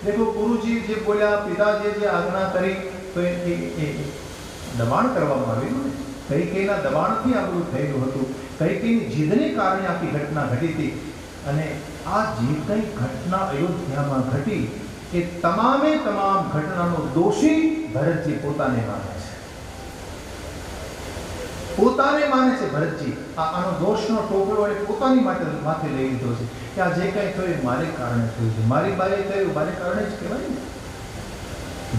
देखो गुरुजी जे बोल्या, पिताजी जे आज्ञा करी, तो ए दबाण करवामां आवेલું ને. કૈકેયીના દબાણથી આ બધું થયેલું હતું. કૈકેયીની જીદને કારણે આખી ઘટના ઘટી હતી. અને આ જે કંઈ ઘટના અયોધ્યામાં ઘટી, એ તમામે તમામ ઘટનાનો દોષી ભરતજી પોતાને માને છે. પોતાને માને છે ભરતજી. આનો દોષનો ટોપલો એ પોતાની માથે લઈ લીધો છે કે આ જે કંઈ થયું એ મારે કારણે થયું છે. મારી બાએ કર્યું, મારે કારણે જ કહેવાય ને.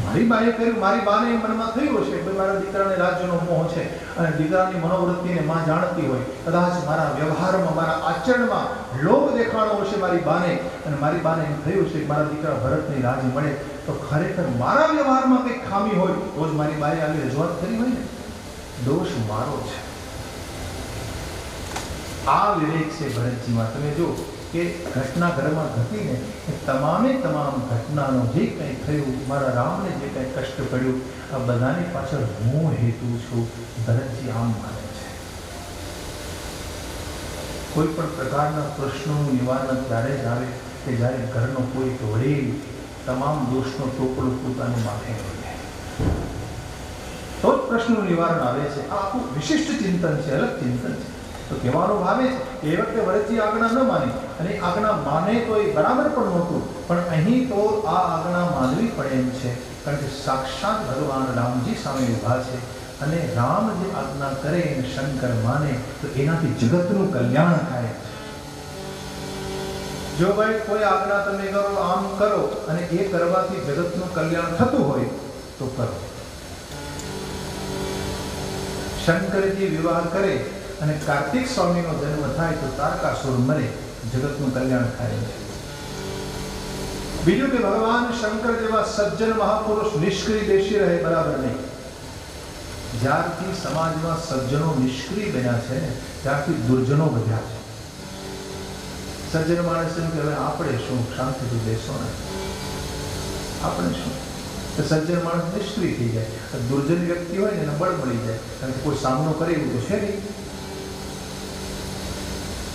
મારી બાએ કર્યું, મારી બાને મનમાં થયું હશે કે મારા દીકરાને રાજ્યનો મોહ છે અને દીકરાની મનોવૃત્તિને માં જાણતી હોય. કદાચ મારા વ્યવહારમાં, મારા આચરણમાં લોભ દેખાણો હશે મારી બાને, અને મારી બાને એમ થયું છે કે મારા દીકરા ભરતને રાજ મળે તો ખરેખર મારા વ્યવહારમાં કંઈક ખામી હોય તો જ મારી બાએ આવી રજૂઆત કરી હોય ને. દોષ મારો છે. આ વિવેક છે ભરતજીમાં. તમે જો કે ઘટના ઘરમાં ઘટીને તમામે તમામ ઘટનાનો જે કંઈ થયું, મારા રામને જે કંઈ કષ્ટ પડ્યું, આ બધાની પાછળ હું હેતુ છું. ભરતજી આમ માને છે. કોઈ પણ પ્રકારના પ્રશ્નોનું નિવારણ ત્યારે જ આવે કે જ્યારે ઘરનો કોઈ વડીલ તમામ દોષનો ટોપલો પોતાને માથે લઈ લે, તો જ પ્રશ્નનું નિવારણ આવે છે. આ આખું વિશિષ્ટ ચિંતન છે, અલગ ચિંતન છે. તો કહેવાનો ભાવે છે એ વખતે ભરતજી આજ્ઞા ન માની, અને આજ્ઞા માને તો એ બરાબર પણ નહોતું, પણ અહીં તો આ આજ્ઞા માનવી પડે એમ છે, કારણ કે સાક્ષાત ભગવાન રામજી સામે ઊભા છે, અને રામ જે આજ્ઞા કરે અને શંકર માને તો એનાથી જગતનું કલ્યાણ થાય છે. જો ભાઈ કોઈ આજ્ઞા તમે કરો, આમ કરો, અને એ કરવાથી જગતનું કલ્યાણ થતું હોય તો કરો. શંકરજી વિવાહ કરે અને કાર્તિક સ્વામીનો જન્મ થાય તો તારકાસુર મરે, જગતનું કલ્યાણ થાય છે. બીજું કે ભગવાન શંકર જેવા સજ્જન મહાપુરુષ નિષ્ક્રિય બેસી રહે, બરાબર નહીં. જ્યારથી સમાજમાં સજ્જનો નિષ્ક્રિય બન્યા છે ને, ત્યારથી દુર્જનો વધ્યા છે. સજ્જન માણસ એમ કે હવે આપણે શું, શાંતિથી બેસો ને, આપણે શું. સજ્જન માણસ નિષ્ક્રિય થઈ જાય. દુર્જન વ્યક્તિ હોય ને એને બળ મળી જાય, કારણ કે કોઈ સામનો કરે એવું તો છે નહીં.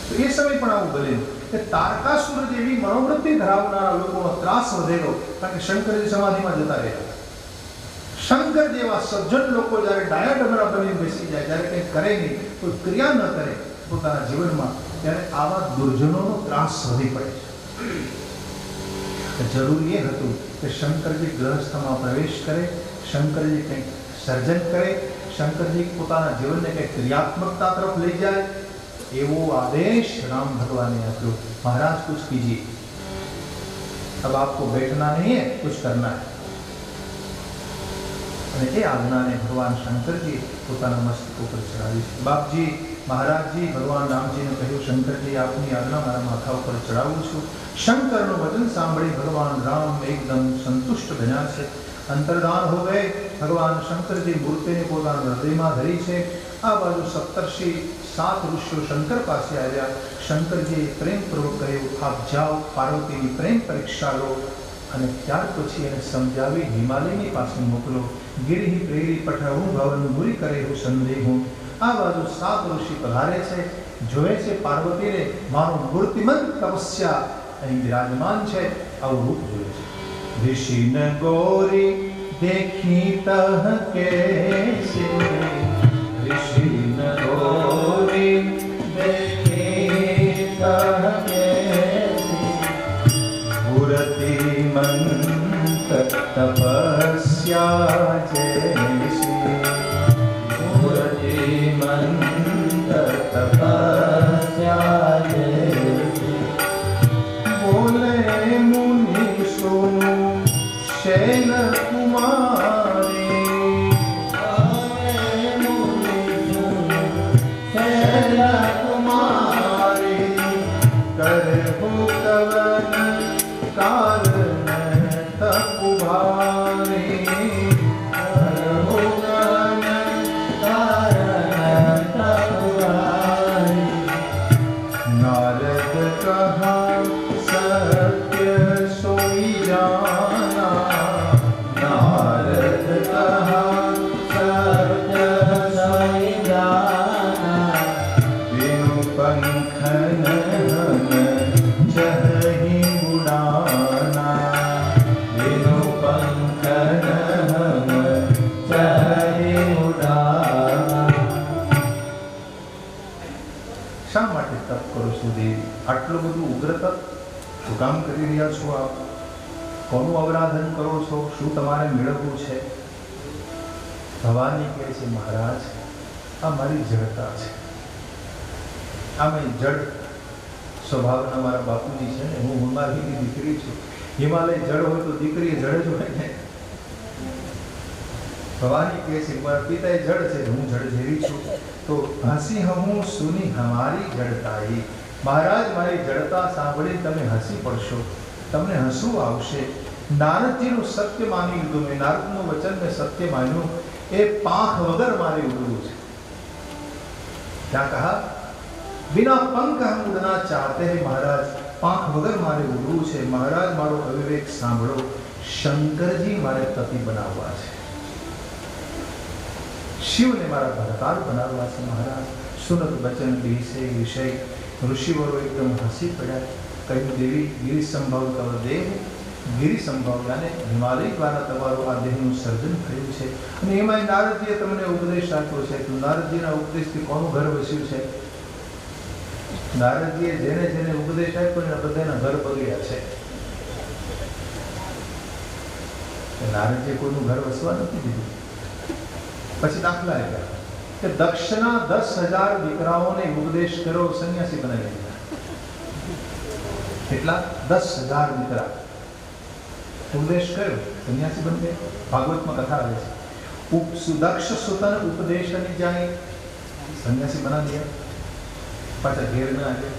તો એ સમય પણ આવું બને કે તારકાસુર જેવી મનોવૃત્તિ ધરાવનારા લોકોનો ત્રાસ વધેલો, કારણ કે શંકરજી સમાધિમાં જતા રહ્યા. શંકર જેવા સજ્જન લોકો જ્યારે ડાયા ડમરા બની બેસી જાય, જ્યારે કંઈ કરે નહીં, કોઈ ક્રિયા ન કરે પોતાના જીવનમાં, ત્યારે આવા દુર્જનોનો ત્રાસ વધી પડે છે. જરૂરી એ હતું કે શંકરજી ગ્રહસ્થમાં પ્રવેશ કરે, શંકરજી કંઈક સર્જન કરે, શંકરજી પોતાના જીવનને કંઈક ક્રિયાત્મકતા તરફ લઈ જાય, એવો आदेश राम भगवान ने आप्यो. महाराज कुछ कीजिए, अब आपको बैठना नहीं है, कुछ करना है. અને એ આજ્ઞાને ભગવાન શંકરજી પોતાના મસ્તક ઉપર ચડાવી છે. બાપજી, મહારાજજી ભગવાન રામજીને કહ્યું, શંકરજી આપની આજ્ઞા મારા માથા ઉપર ચડાવું છું. શંકરનું વચન સાંભળી ભગવાન રામ એકદમ સંતુષ્ટ બન્યા છે. અંતર્ધાન હો ગયે. ભગવાન શંકરજી મૂર્તિને પોતાના હૃદયમાં ધરી છે. આ બાજુ સપ્તર્ષિ 7 ઋષિઓ શંકર પાસે આવ્યા. શંકરજીએ પ્રેમપૂર્વક કહ્યું, આપ જાઓ, પાર્વતીની પ્રેમ પરીક્ષા લો, અને ત્યાર પછી એને સમજાવી હિમાલયની પાસે મોકલો. ગિરિ પ્રેરી પઠવું ભવન મુરી કરે હું સંદેહું. આ બાજુ 7 ઋષિ પધારે છે, જોવે છે પાર્વતીને, મારું મૂર્તિમંત તપસ્યા અહીં બિરાજમાન છે, આવું રૂપ જોયું છે. ऋषि न गौरी देखी तह कैसे, ऋषि न गौरी देखी तह कैसे, मूर्तिमंत तपस्या जैसी, मूर्तिमंत तपस्या जैसी. बोले मुनि सुनो शैल कुमारी, शैल कुमारी, करहु कवन कारण तपुभारी, करहु कवन कारण तपुभारी. नारद कहा सत्य सोई जाना, नारद कहा सत्य सोई जाना, बिनु पंखन हम चहि उड़ाना, કામ કરી રહ્યા છો આપ? કોનું અવરાધન કરો છો? શું તમારે મેળવવું છે? ભવાની કહે છે, મહારાજ આ મારી જડતા છે. આમાં જડ સ્વભાવના મારા બાપુજી છે ને, હું હિમાલયની દીકરી છું. હિમાલય જડ હોય તો દીકરી જડ જ હોય ને. ભવાની કહે છે, મારા પિતા જડ છે, હું જડ જેવી છું. તો હસી હું સુની હમારી જડતાઈ. મહારાજ મારી જડતા સાંભળી તમે હસી પડશો, તમને હસવું આવશે. નારદજીનું સત્ય માની લીધું મેં, નારદનું વચન મેં સત્ય માન્યું. એ પાંખ વગર મારે ઉડવું છે. क्या कहा? बिना पंख हम उड़ना चाहते हैं महाराज. પાંખ વગર મારે ઉડવું છે. મહારાજ મારો અવિવેક સાંભળો, શંકરજી મારે પતિ બનાવવા છે, શિવને મારા ભરતાર બનાવવા છે મહારાજ. સુનત બચન વિષય ઋષિવરો એકદમ હસી પડ્યા. કહ્યું, દેવી ગિરિ સંભવ તવ દેહ. ગિરિ સંભવ યાને હિમાલય દ્વારા તમારું આ દેહનું સર્જન થયું છે. અને એમાં નારદજીએ તમને ઉપદેશ આપ્યો છે. તો નારદજીના ઉપદેશથી કોનું ઘર વસ્યું છે? નારદજીએ જેને જેને ઉપદેશ આપ્યો એના બધાના ઘર બગડ્યા છે. નારદજીએ કોઈનું ઘર વસવા નથી દીધું. પછી દાખલા આપ્યા કે દક્ષના 10,000 દીકરાઓને ઉપદેશ કર્યો, સંન્યાસી બનાવી દીધા. કેટલા? 10,000 દીકરા ઉપદેશ કર્યો, સંન્યાસી બની ગયા. ભાગવતમાં કથા આવે છે, દક્ષ સુતન ઉપદેશની જાય, સંન્યાસી બના દિયા. પાછા ઘેર ના આવ્યા.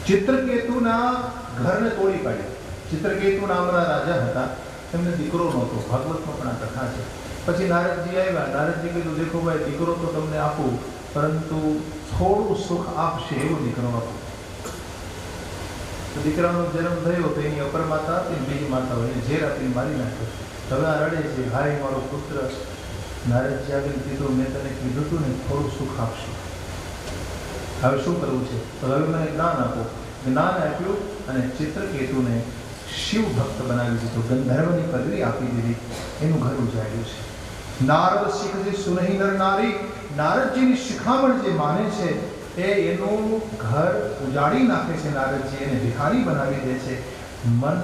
ચિત્રકેતુના ઘરને તોડી પાડ્યા. ચિત્રકેતુ નામના રાજા હતા, એમને દીકરો નહોતો. ભાગવતમાં પણ આ કથા છે. પછી નારદજી આવ્યા. નારદજી કીધું, દેખો ભાઈ, દીકરો તો તમને આપું, પરંતુ થોડું સુખ આપશે એવો દીકરો આપો. તો દીકરાનો જન્મ થયો તો એની અપર માતા હતી, બીજી માતા હોય ઝેર આપીને મારી નાખ્યો. હવે આ રડે છે, હાય મારો પુત્ર. નારદજી આગળ કીધું, મેં તને કીધું હતું ને થોડું સુખ આપશે. હવે શું કરવું છે? તો હવે મને જ્ઞાન આપો. જ્ઞાન આપ્યું અને ચિત્રકેતુને શિવ ભક્ત બનાવી દીધો. ગંધર્વની પદવી આપી દીધી. એનું ઘર ઉજાડ્યું છે. નારદ શીખજી સુનહી નર નારી. નારદજીની શિખામણ જે માને છે એ એનું ઘર ઉજાડી નાખે છે. નારદજી એને ભિખારી બનાવી દે છે. મન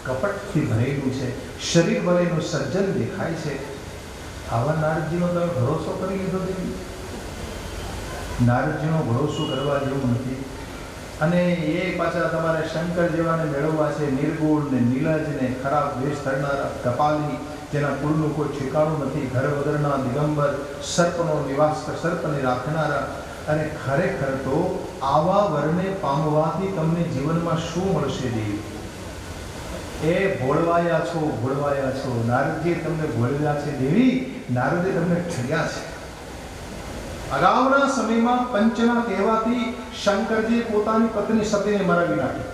કપટથી ભરેલું છે. શરીર ભરેલું સજ્જન દેખાય છે. આવા નારદજીનો તમે ભરોસો કરી લીધો દેવી? નારદજીનો ભરોસો કરવા જેવું નથી. અને એ પાછા તમારે શંકર જેવાને મેળવવા છે, નિર્ગુણ ને નીલજ ને ખરાબ વેશ ધરનારા કપાલી, જેના કુળનું કોઈ ઠેકાણું નથી, ઘર વગરના દિગંબર, સર્પનો નિવાસ સર્પને રાખનારા. અને ખરેખર તો આવા વરને પામવાથી તમને જીવનમાં શું મળશે દેવી? એ ભોળવાયા છો, ભોળવાયા છો. નારદજીએ તમને ભોળવ્યા છે દેવી. નારદે તમને ઠર્યા છે. અગાઉના સમયમાં પંચના કહેવાથી શંકરજીએ પોતાની પત્ની સતીને મરાવી નાખી.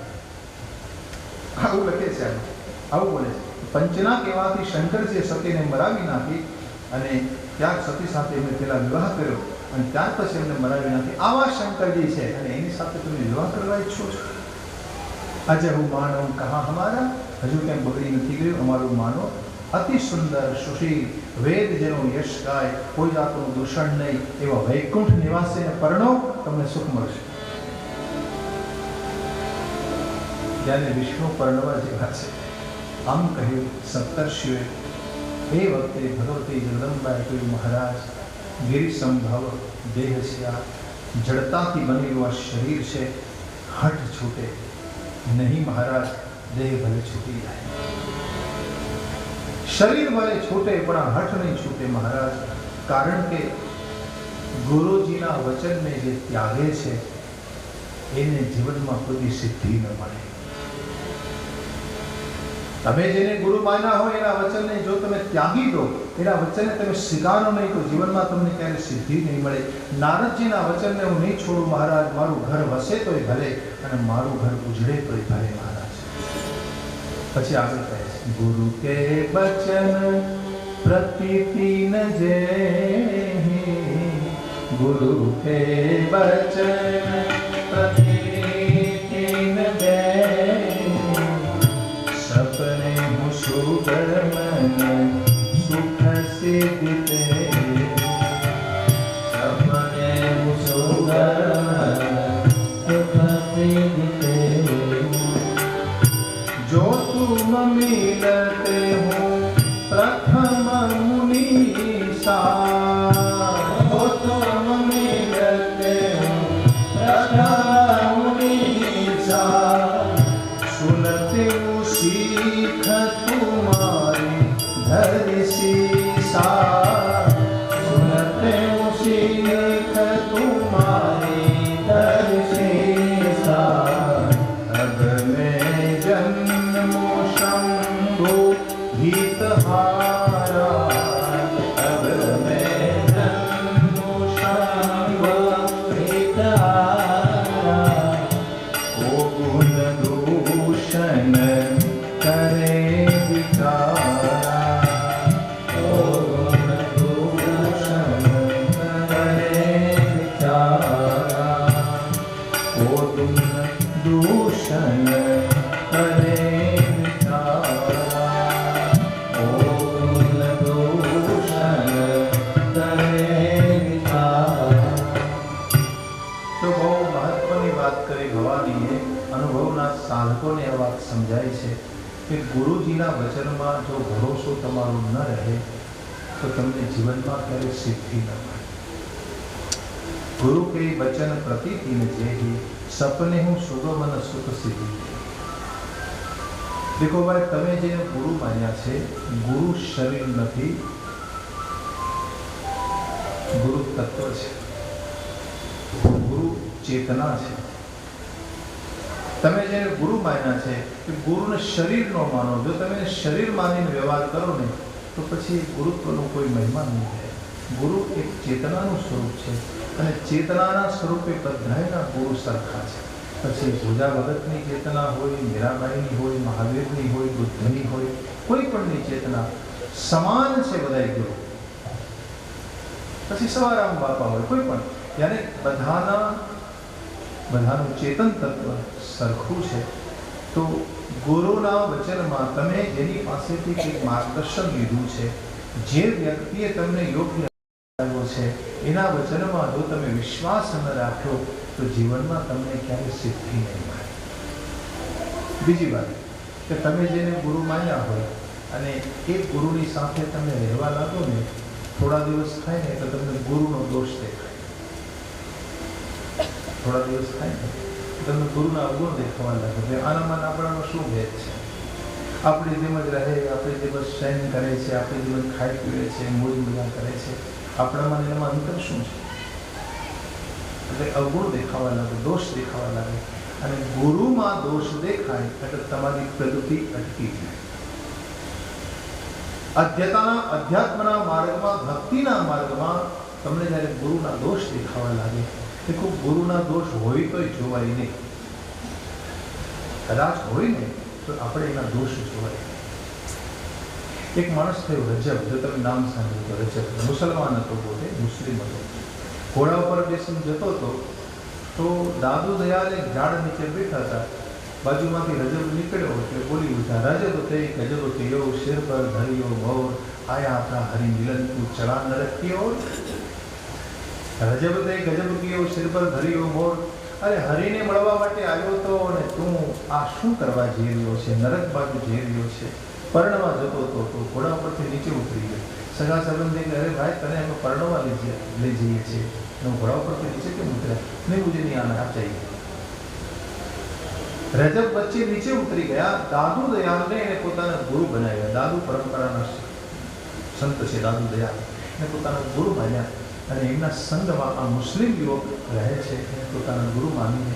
આવું લખે છે, આવું બોલે છે. પંચના કહેવાથી શંકરજીએ સતીને મરાવી નાખી અને ત્યાર સતી સાથે એમને પેલા વિવાહ કર્યો અને ત્યાર પછી એમને મરાવી નાખી. આવા શંકરજી છે અને એની સાથે તમે વિવાહ કરવા ઈચ્છો છો? આજે હું માનવ કહા હમારા, હજુ કેમ બગડી નથી ગયું અમારું માનો. અતિ સુંદર સુશીલ વેદ જેનો યશ ગાય, કોઈ જાતનું દૂષણ નહીં, એવા વૈકુંઠ નિવાસીને પરણો, તમને સુખ મળશે. જ્યારે વિષ્ણુ પરણવા જેવા છે. આમ કહ્યું સપ્તર્ષિઓએ. એ વખતે ભગવતી જગદંબાએ કહ્યું, મહારાજ ગિરિ સંભવ દેહ સ્યા. જડતાથી બનેલું આ શરીર છે, હઠ છૂટે નહીં મહારાજ. દેહ ભલે છૂટી જાય, શરીર ભલે છૂટે પણ આ હઠ નહીં છૂટે મહારાજ. કારણ કે ગુરુજીના વચનને જે ત્યાગે છે એને જીવનમાં કોઈ સિદ્ધિ ન મળે. તમે જેને ગુરુ માન્યા હોય એના વચનને જો તમે ત્યાગી દો, એના વચનને તમે સ્વીકારો નહીં, તો જીવનમાં તમને ક્યારે સિદ્ધિ નહીં મળે. નારદજીના વચનને હું નહીં છોડું મહારાજ. મારું ઘર વસે તોય ભલે અને મારું ઘર ઉજળે તોય ભલે મહારાજ. પછી આગળ કહે છે, ગુરુ કે બચન પ્રતિદિન જેહી. ગુરુ કે બચન પ્રતિદિન જેહી. સપને હું સુગમન સુખ સિદ્ધતે. સપને હું સુગમન સુખ સિદ્ધતે. जो तुम मिलते हो प्रथम मुनीसा, जो तुम मिलते हो प्रथम मुनीसा, सुनते हो सीख तुम्हारी धरि सीसा, सुनते हो सीख तुम्हारी धरि सीसा। अब मैं जन्मो शंभु हितहारा, अब मैं जन्मो शंभु हितहारा, ओ गुण दूषण करे विचारा, ओ गुण दूषण करे विचारा, ओ गुण दूषण करे विचारा, ओ गुण दूषण करे विचारा। तो બહુ મહત્વની વાત કરી ભવાનીએ, અનુભવના સાધકોને આ વાત સમજાય છે કે ગુરુજીના વચનમાં જો ભરોસો તમારો ન રહે તો તમને જીવનમાં ક્યારેય સિદ્ધિ ન મળે। ગુરુ કે વચન પ્રતીતિને જેહી સપને હું સુગમન સુખ સિદ્ધિ। देखो भाई, તમે જેને ગુરુ માન્યા છે, ગુરુ શરીર નથી, ગુરુ તત્વ છે, ગુરુ ચેતના છે। તમે જેને ગુરુ માન્યા છે કે ગુરુને શરીર ન માનો, જો તમે શરીર માનીને વ્યવહાર કરો ને તો પછી ગુરુત્વનો કોઈ મહિમા નહીં રહે। ગુરુ એક ચેતનાનું સ્વરૂપ છે અને ચેતનાના સ્વરૂપે બધાયના ગુરુ સરખા છે। પછી ભુજા ભગતની ચેતના હોય, મીરાબાઈની હોય, મહાવીરની હોય, બુદ્ધની હોય, કોઈ પણની ચેતના સમાન છે બધાય ગુરુ। પછી સવારામ બાપા હોય, કોઈ પણ, यानी બધાનું ચેતન તત્વ સરખું છે। તો ગુરુના વચનમાં તમે જેની પાસેથી કંઈક માર્ગદર્શન લીધું છે, જે વ્યક્તિએ તમને યોગ્ય આવ્યો છે, એના વચનમાં જો તમે વિશ્વાસ ન રાખ્યો તો જીવનમાં તમને ક્યારેય સિદ્ધિ નહીં મળે। બીજી વાત કે તમે જેને ગુરુ માન્યા હોય અને એ ગુરુની સાથે તમે રહેવા લાગો ને, થોડા દિવસ થાય ને તો તમને ગુરુનો દોષ દેખાય। થોડા દિવસ થાય ને તમને ગુરુના અવગુણ દેખાવા લાગે છે। આનામાં આપણાનો શું ભેદ છે? આપણી જેમ જ રહે, આપણી જેમ જ શયન કરે છે, આપણી જેમ જ ખાઈ પીવે છે, મોજ મજા કરે છે, આપણામાં એમાં અંતર શું છે? એટલે અવગુણ દેખાવા લાગે, દોષ દેખાવા લાગે, અને ગુરુમાં દોષ દેખાય એટલે તમારી પ્રગતિ અટકી જાય। અધ્યાત્મના માર્ગમાં, ભક્તિના માર્ગમાં તમને જ્યારે ગુરુના દોષ દેખાવા લાગે, देखो गुरुना दोष होय तो जोवाय नहीं, कदाच होय ने तो આપણે એના દોષ જોવાય। એક માણસ થયો રજબ, જો તમે નામ સાંભળ્યું તો રજબ, મુસલમાન હતો, પોતે મુસ્લિમ હતો, ઘોડા ઉપર બેસીને જતો હતો તો દાદુ દયાલ એક ઝાડ નીચે બેઠા હતા, બાજુમાંથી રજબ નીકળ્યો એટલે બોલી ઉઠ્યા, રજબ તે ગજબ થયો, શિર પર ધર્યો મોર, આયા આપણા હરિ મિલન તું ચડા નરક की ओर। રજબ તે ગજબ કયો, શિર પર ધર્યો મોર, અરે હરિને મળવા માટે આવ્યો તો અને તું આ શું કરવા જઈ રહ્યો છે? નરક બાજુ જઈ રહ્યો છે। પરણવા જતો હતો તો ઘોડા પરથી નીચે ઉતરી ગયો। સગા સંબંધી કે અરે ભાઈ તને અમે પરણવા લઈ જઈએ છીએ, હું ઘોડા પરથી નીચે કેમ ઉતર્યા? નહીં, मुझे नहीं आना, आप चाहिए। રજબ બચ્ચે નીચે ઉતરી ગયા। દાદુ દયાલને એને પોતાના ગુરુ બનાવ્યા। દાદુ પરંપરાના સંત છે, દાદુ દયાલ એને પોતાના ગુરુ માન્યા અને એમના સંગમાં આ મુસ્લિમ યુવક રહે છે, એને પોતાના ગુરુ માનીને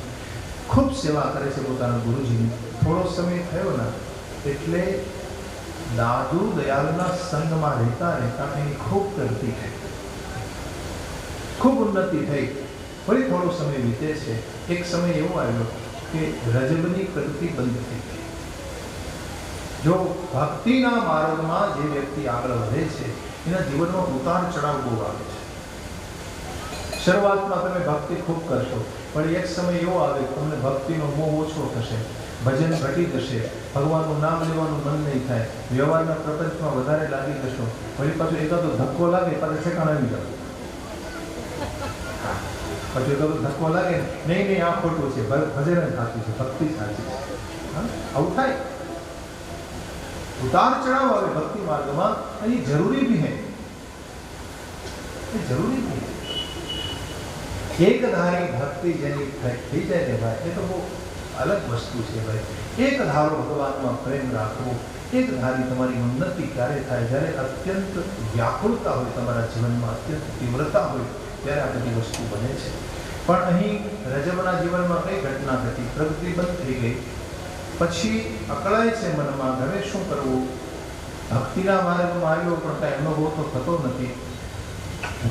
ખૂબ સેવા કરે છે પોતાના ગુરુજીની। થોડો સમય થયો ને એટલે દાદુ દયાલના સંગમાં રહેતા રહેતા એની ખૂબ પ્રગતિ થઈ, ખૂબ ઉન્નતિ થઈ। ફરી થોડો સમય વીતે છે, એક સમય એવો આવ્યો કે રજબની પ્રગતિ બંધ થઈ ગઈ। જો ભક્તિના માર્ગમાં જે વ્યક્તિ આગળ વધે છે એના જીવનમાં ઉતાર ચઢાવ બહુ આવે છે। શરૂઆતમાં તમે ભક્તિ ખૂબ કરશો, પણ એક સમય એવો આવે કે તમને ભક્તિનો મોહ ઓછો થશે, ભજન ઘટી જશે, ભગવાનનું નામ લેવાનું મન નહીં થાય, વ્યવહારના પ્રપંચમાં વધારે લાગી જશો, વળી પાછું એકાદો ધક્કો લાગે પાછું ઠેકાણે આવી જાવ, પાછું એકાદો ધક્કો લાગે નહીં નહીં આ ખોટું છે, ભજન સાચું છે, ભક્તિ સાચી છે, આવું થાય। उतार चढ़ाव आवे भक्ति मार्ग में, ये जरूरी भी है, ये जरूरी भी है। एक धारी भक्ति जेनी थी जाए ने भाई, ये तो वो अलग वस्तु है भाई। एक धारो भगवान में प्रेम राखो, एक धारी तमारी उन्नति क्यारे थाय ज्यारे अत्यंत व्याकुलता होय तमारा जीवन में, अत्यंत तीव्रता होय त्यारे आ बधी वस्तु बने छे। पण અહીં રજબના જીવનમાં કઈ ઘટના ઘટી, પ્રગતિ બંધ થઈ ગઈ, પછી અકળાય છે મનમાં, હવે શું કરવું? ભક્તિના માર્ગમાં આવ્યો પણ કાંઈ અનુભવ તો થતો નથી।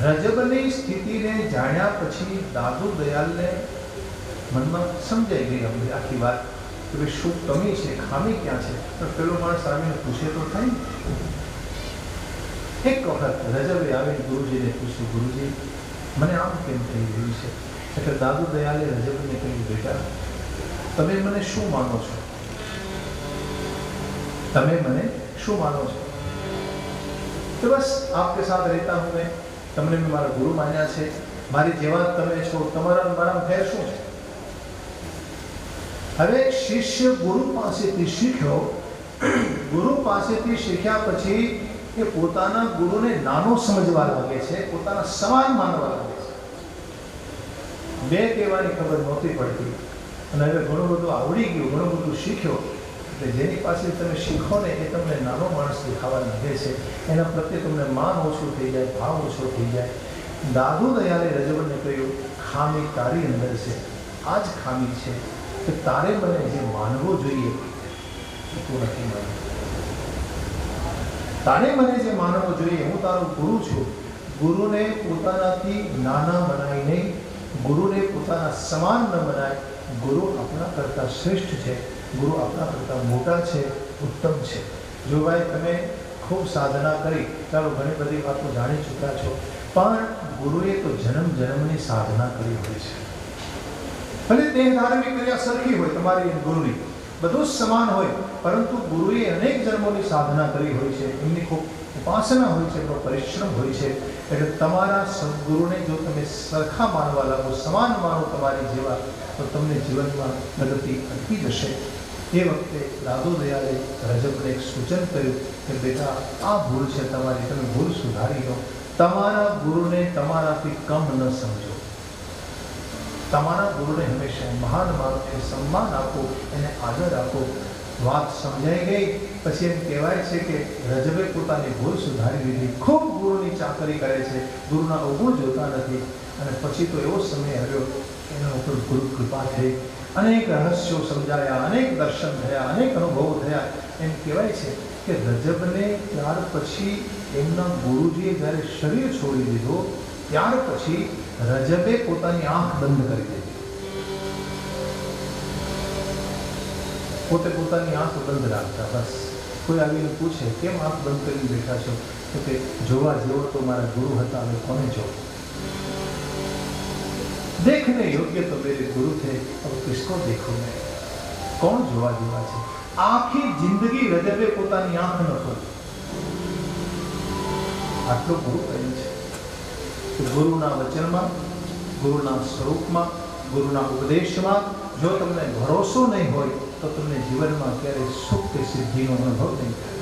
રજબની સ્થિતિને જાણ્યા પછી દાદુ દયાલને મનમાં સમજાઈ ગઈ અમને આખી વાત કે ભાઈ શું કમી છે, ખામી ક્યાં છે। પણ પેલો માણસ આવીને પૂછે તો થાય ને। એક વખત રજબે આવીને ગુરુજીને પૂછ્યું, ગુરુજી મને આમ કેમ થઈ રહ્યું છે? એટલે દાદુ દયાલે રજબને કહ્યું, બેટા તમે મને શું માનો છો? તમે મને શું માનો છો? तो बस आपके साथ रहता हूँ मैं, तमने भी मारा गुरु मान्या छे, मारी जेवा तमे छो, तमारा मारा फेर शुं छे? हवे शिष्य गुरु पासेथी शीख्यो, गुरु पासेथी शीख्या पछी એ પોતાના ગુરુને નાનો સમજવા લાગે છે, પોતાના સમાન માનવા લાગે છે। બે કહેવાની ખબર નહોતી પડતી અને હવે ઘણું બધું આવડી ગયું, ઘણું બધું શીખ્યો, એટલે જેની પાસે તમે શીખો ને એ તમને નાનો માણસ દેખાવા લાગે છે, એના પ્રત્યે તમને માન ઓછું થઈ જાય, ભાવ ઓછો થઈ જાય। દાદુ દયાલે રજબને કહ્યું, ખામી તારી અંદર છે, આ જ ખામી છે કે તારે મને જે માનવો જોઈએ એ તું નથી માનતો। તારે મને જે માનવો જોઈએ, હું તારો ગુરુ છું। ગુરુને પોતાનાથી નાના બનાવી નહીં, ગુરુને પોતાના સમાન ન બનાય। ગુરુ આપણા કરતાં શ્રેષ્ઠ છે, ગુરુ આપણા કરતાં મોટા છે, ઉત્તમ છે। જો ભાઈ તમે ખૂબ સાધના કરી, ચાલો ઘણી બધી વાતો જાણી ચૂક્યા છો, પણ ગુરુએ તો જન્મ જન્મની સાધના કરી હોય છે। ભલે તે ધાર્મિક ક્રિયા સરખી હોય, તમારી ગુરુની બધું જ સમાન હોય, પરંતુ ગુરુએ અનેક જન્મોની સાધના કરી હોય છે, એમની ખૂબ ઉપાસના હોય છે, એમનો પરિશ્રમ હોય છે। એટલે તમારા સદગુરુને જો તમે સરખા માનવા લાગો, સમાન માનો તમારી જેવા, તો તમને જીવનમાં પ્રગતિ અટકી જશે। એ વખતે દાદુ દયાલે રજબને એક સૂચન કર્યું કે બેટા આ ભૂલ છે તમારી, તમે ભૂલ સુધારી લો। તમારા ગુરુને તમારાથી કમ ન સમજો, તમારા ગુરુને હંમેશા મહાન માનો, એને સન્માન આપો, એને આદર આપો। વાત સમજાઈ ગઈ પછી એમ કહેવાય છે કે રજબે પોતાની ભૂલ સુધારી લીધી, ખૂબ ગુરુની ચાકરી કરે છે, ગુરુના અવગુણ જોતા નથી। અને પછી તો એવો સમય આવ્યો એના ઉપર ગુરુ કૃપા થઈ, અનેક રહસ્યો સમજાયા, અનેક દર્શન થયા, અનેક અનુભવો થયા। એમ કહેવાય છે કે રજબને ત્યાર પછી એમના ગુરુજીએ જ્યારે શરીર છોડી દીધો, ત્યાર પછી રજબે પોતાની આંખ બંધ કરી દીધી। પોતે પોતાની આંખ બંધ રાખતા, બસ કોઈ આવીને પૂછે કેમ આંખ બંધ કરીને બેઠા છો, તો કે જોવા જેવો તો મારા ગુરુ હતા, હવે કોને જોઉં? देखने योग्य तो मेरे गुरु थे, अब किसको देखूं मैं? कौन જોવા જેવા છે? આખી જિંદગી રજબે પોતાની આંખ ન ખોલી। આટલો ગુરુ કહે છે કે ગુરુના વચનમાં, ગુરુના સ્વરૂપમાં, ગુરુના ઉપદેશમાં જો તમને ભરોસો નહીં હોય તો તમને જીવનમાં ક્યારેય સુખ કે સિદ્ધિનો અનુભવ નહીં થાય।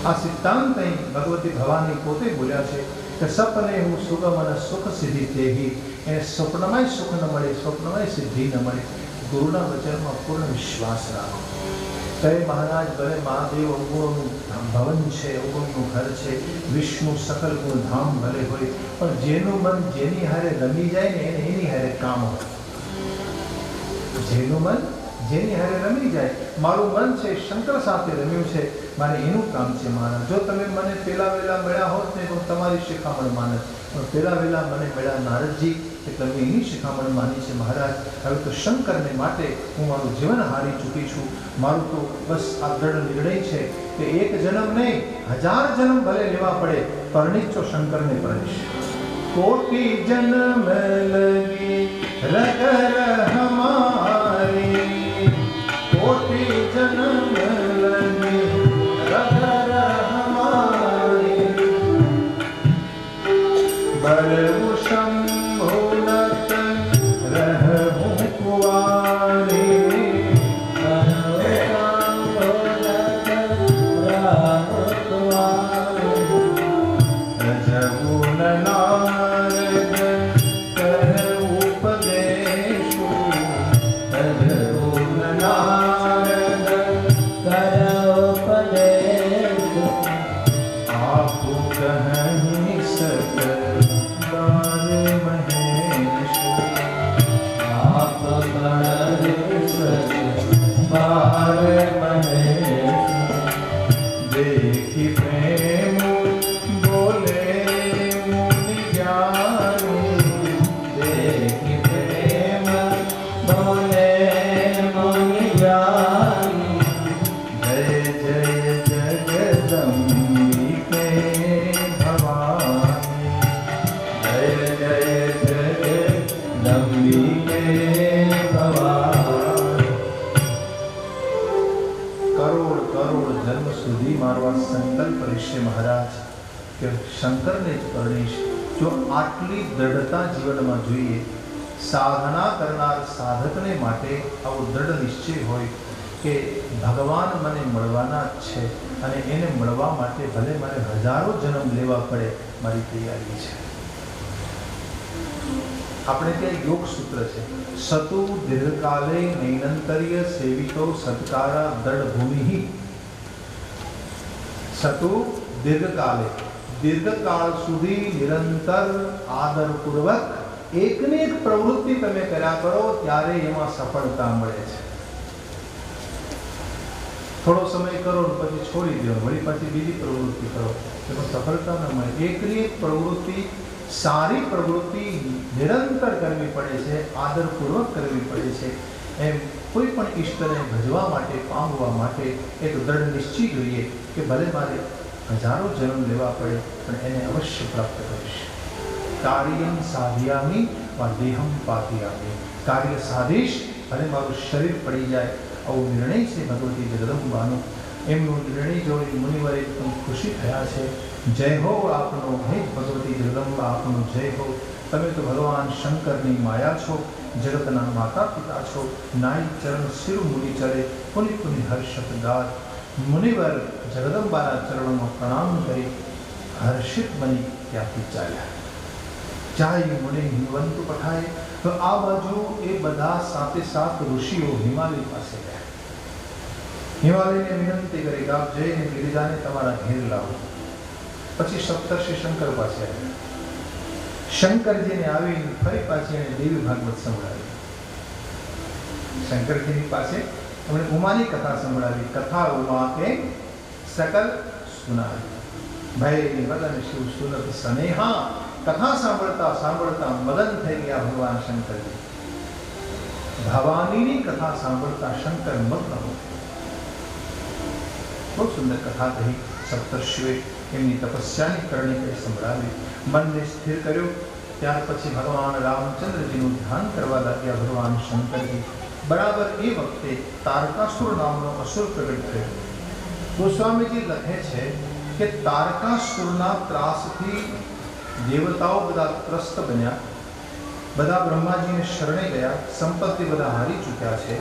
આ સિદ્ધાંત અહીં ભગવતી ભવાની પોતે બોલ્યા છે કે સપને હું સુગમ અને સુખ સિદ્ધિ તેહી, એને સ્વપ્નમય સુખ ન મળે, સ્વપ્નમય સિદ્ધિ ન મળે। ગુરુના વચનમાં પૂર્ણ વિશ્વાસ રાખો। કહે મહારાજ ભલે મહાદેવ અવગુણનું ભવન છે, અવગુણનું ઘર છે, વિષ્ણુ સકલ ગુણ ધામ ભલે હોય, પણ જેનું મન જેની હારે રમી જાય ને એને એની હારે કામ હોય। જેનું મન જેની હારે રમી જાય, મારું મન છે શંકર સાથે રમ્યું છે, મારે એનું કામ છે મારા। જો તમે મને પેલા વેલા મળ્યા હોત ને તો તમારી શિખામણ માનત, પણ પેલા વેલા મને મળ્યા નારદજી, એટલે મેં એની શિખામણ માની છે મહારાજ। હવે તો શંકરને માટે હું મારું જીવન હારી ચૂકી છું। મારું તો બસ આ દ્રઢ નિર્ણય છે કે એક જન્મ નહીં, 1000 જન્મ ભલે લેવા પડે, પરણિત તો શંકરને પરણીશ। कोटि जन्म लगी रगर हमारी, कोटि जन्म लगी रगर हमारी, बरहु शंभुनत रहु कुवारी, बरहु शंभुनत उपदेश आप कहीं सकल बार महेश आप कहीं सकल बार महेश देखी प्रेम बोले मुनि ज्ञानी देखि प्रेम बोले मुनि ज्ञानी जय जय जगदम्बिके भवानी जय जय जगदम्बिके भवानी। કરોડ કરોડ જન્મ સુધી મારો આ સંકલ્પ રહેશે મહારાજ કે શંકરને જ પરણીશ. જો આટલી દ્રઢતા જીવનમાં જોઈએ, સાધના કરનાર સાધકને માટે આવો દ્રઢ નિશ્ચય હોય કે ભગવાન મને મળવાના જ છે અને એને મળવા માટે ભલે મારે હજારો જન્મ લેવા પડે, મારી તૈયારી છે. આપણે ત્યાં યોગ સૂત્ર છે, સતુ દીર્ઘકાલે નૈનંતર્ય સેવિતો સત્કારા દ્રઢ ભૂમિ. સતુ દીર્ઘકાલે, દીર્ઘકાળ સુધી નિરંતર આદરપૂર્વક એકને એક પ્રવૃત્તિ તમે કર્યા કરો ત્યારે એમાં સફળતા મળે છે. થોડો સમય કરો ને પછી છોડી દો, વળી પાછી બીજી પ્રવૃત્તિ કરો, એમાં સફળતા ન મળે. એકની એક પ્રવૃત્તિ, સારી પ્રવૃત્તિ નિરંતર કરવી પડે છે, આદરપૂર્વક કરવી પડે છે. એમ કોઈ પણ ઈષ્ટને ભજવા માટે, પામવા માટે એક દ્રઢ નિશ્ચય જોઈએ કે ભલે મારે હજારો જન્મ લેવા પડે પણ એને અવશ્ય પ્રાપ્ત કરીશ. કાર્યમ સાધ્યામિ વા દેહમ પાથયામિ. કાર્ય સાધીશ, ભલે મારું શરીર પડી જાય. આવો નિર્ણય છે ભગવતી જગદંબાનો. એમનો નિર્ણય જોઈ મુનિવર એકદમ ખુશી થયા છે. જય હો આપનો, હે ભગવતી જગદંબા આપનો જય હો. તમે તો ભગવાન શંકરની માયા છો, જગતના માતા પિતા છો. નાઈ ચરણ શિર મુનિ ચરે, પુનિ પુનિ હર્ષત દાત. મુનિવર જગદંબાના ચરણોમાં પ્રણામ કરી હર્ષિત બની ત્યાંથી ચાલ્યા. જાય મુનિ હિમવંતુ પઠાય. તો આ બાજુ એ બધા સાથે સાત ઋષિઓ હિમાલય પાસે ગયા. હિમાલયને વિનંતી કરી કે આપ જઈને ગિરિજાને તમારા ઘેર લાવો. પછી સપ્તર્ષિ શંકર પાસે આવ્યા. શંકરજીને આવી ફરી પાછી એને દેવી ભાગવત સંભળાવી. શંકરજીની પાસે એમણે ઉમાની કથા સંભળાવી. કથા ઉમા કે સકલ સુનાવી. ભય વદન શિવ સુનત સ્નેહા. કથા સાંભળતા સાંભળતા મદન થઈ ગયા ભગવાન શંકરજી. ભવાનીની કથા સાંભળતા શંકર મગ્ન હો. બહુ સુંદર કથા કહી. સપ્તર્ષિઓએ એમની તપસ્યાની કરણી કરી સંભળાવી. મનને સ્થિર કર્યો. ત્યાર પછી ભગવાન રામચંદ્રજીનું ધ્યાન કરવા લાગ્યા ભગવાન શંકરજી. બરાબર એ વખતે તારકાસુર નામનો અસુર પ્રગટ થયો. ગોસ્વામીજી લખે છે કે તારકાસુરના ત્રાસથી દેવતાઓ બધા ત્રસ્ત બન્યા. બધા બ્રહ્માજીને શરણે ગયા. સંપત્તિ બધા હારી ચૂક્યા છે.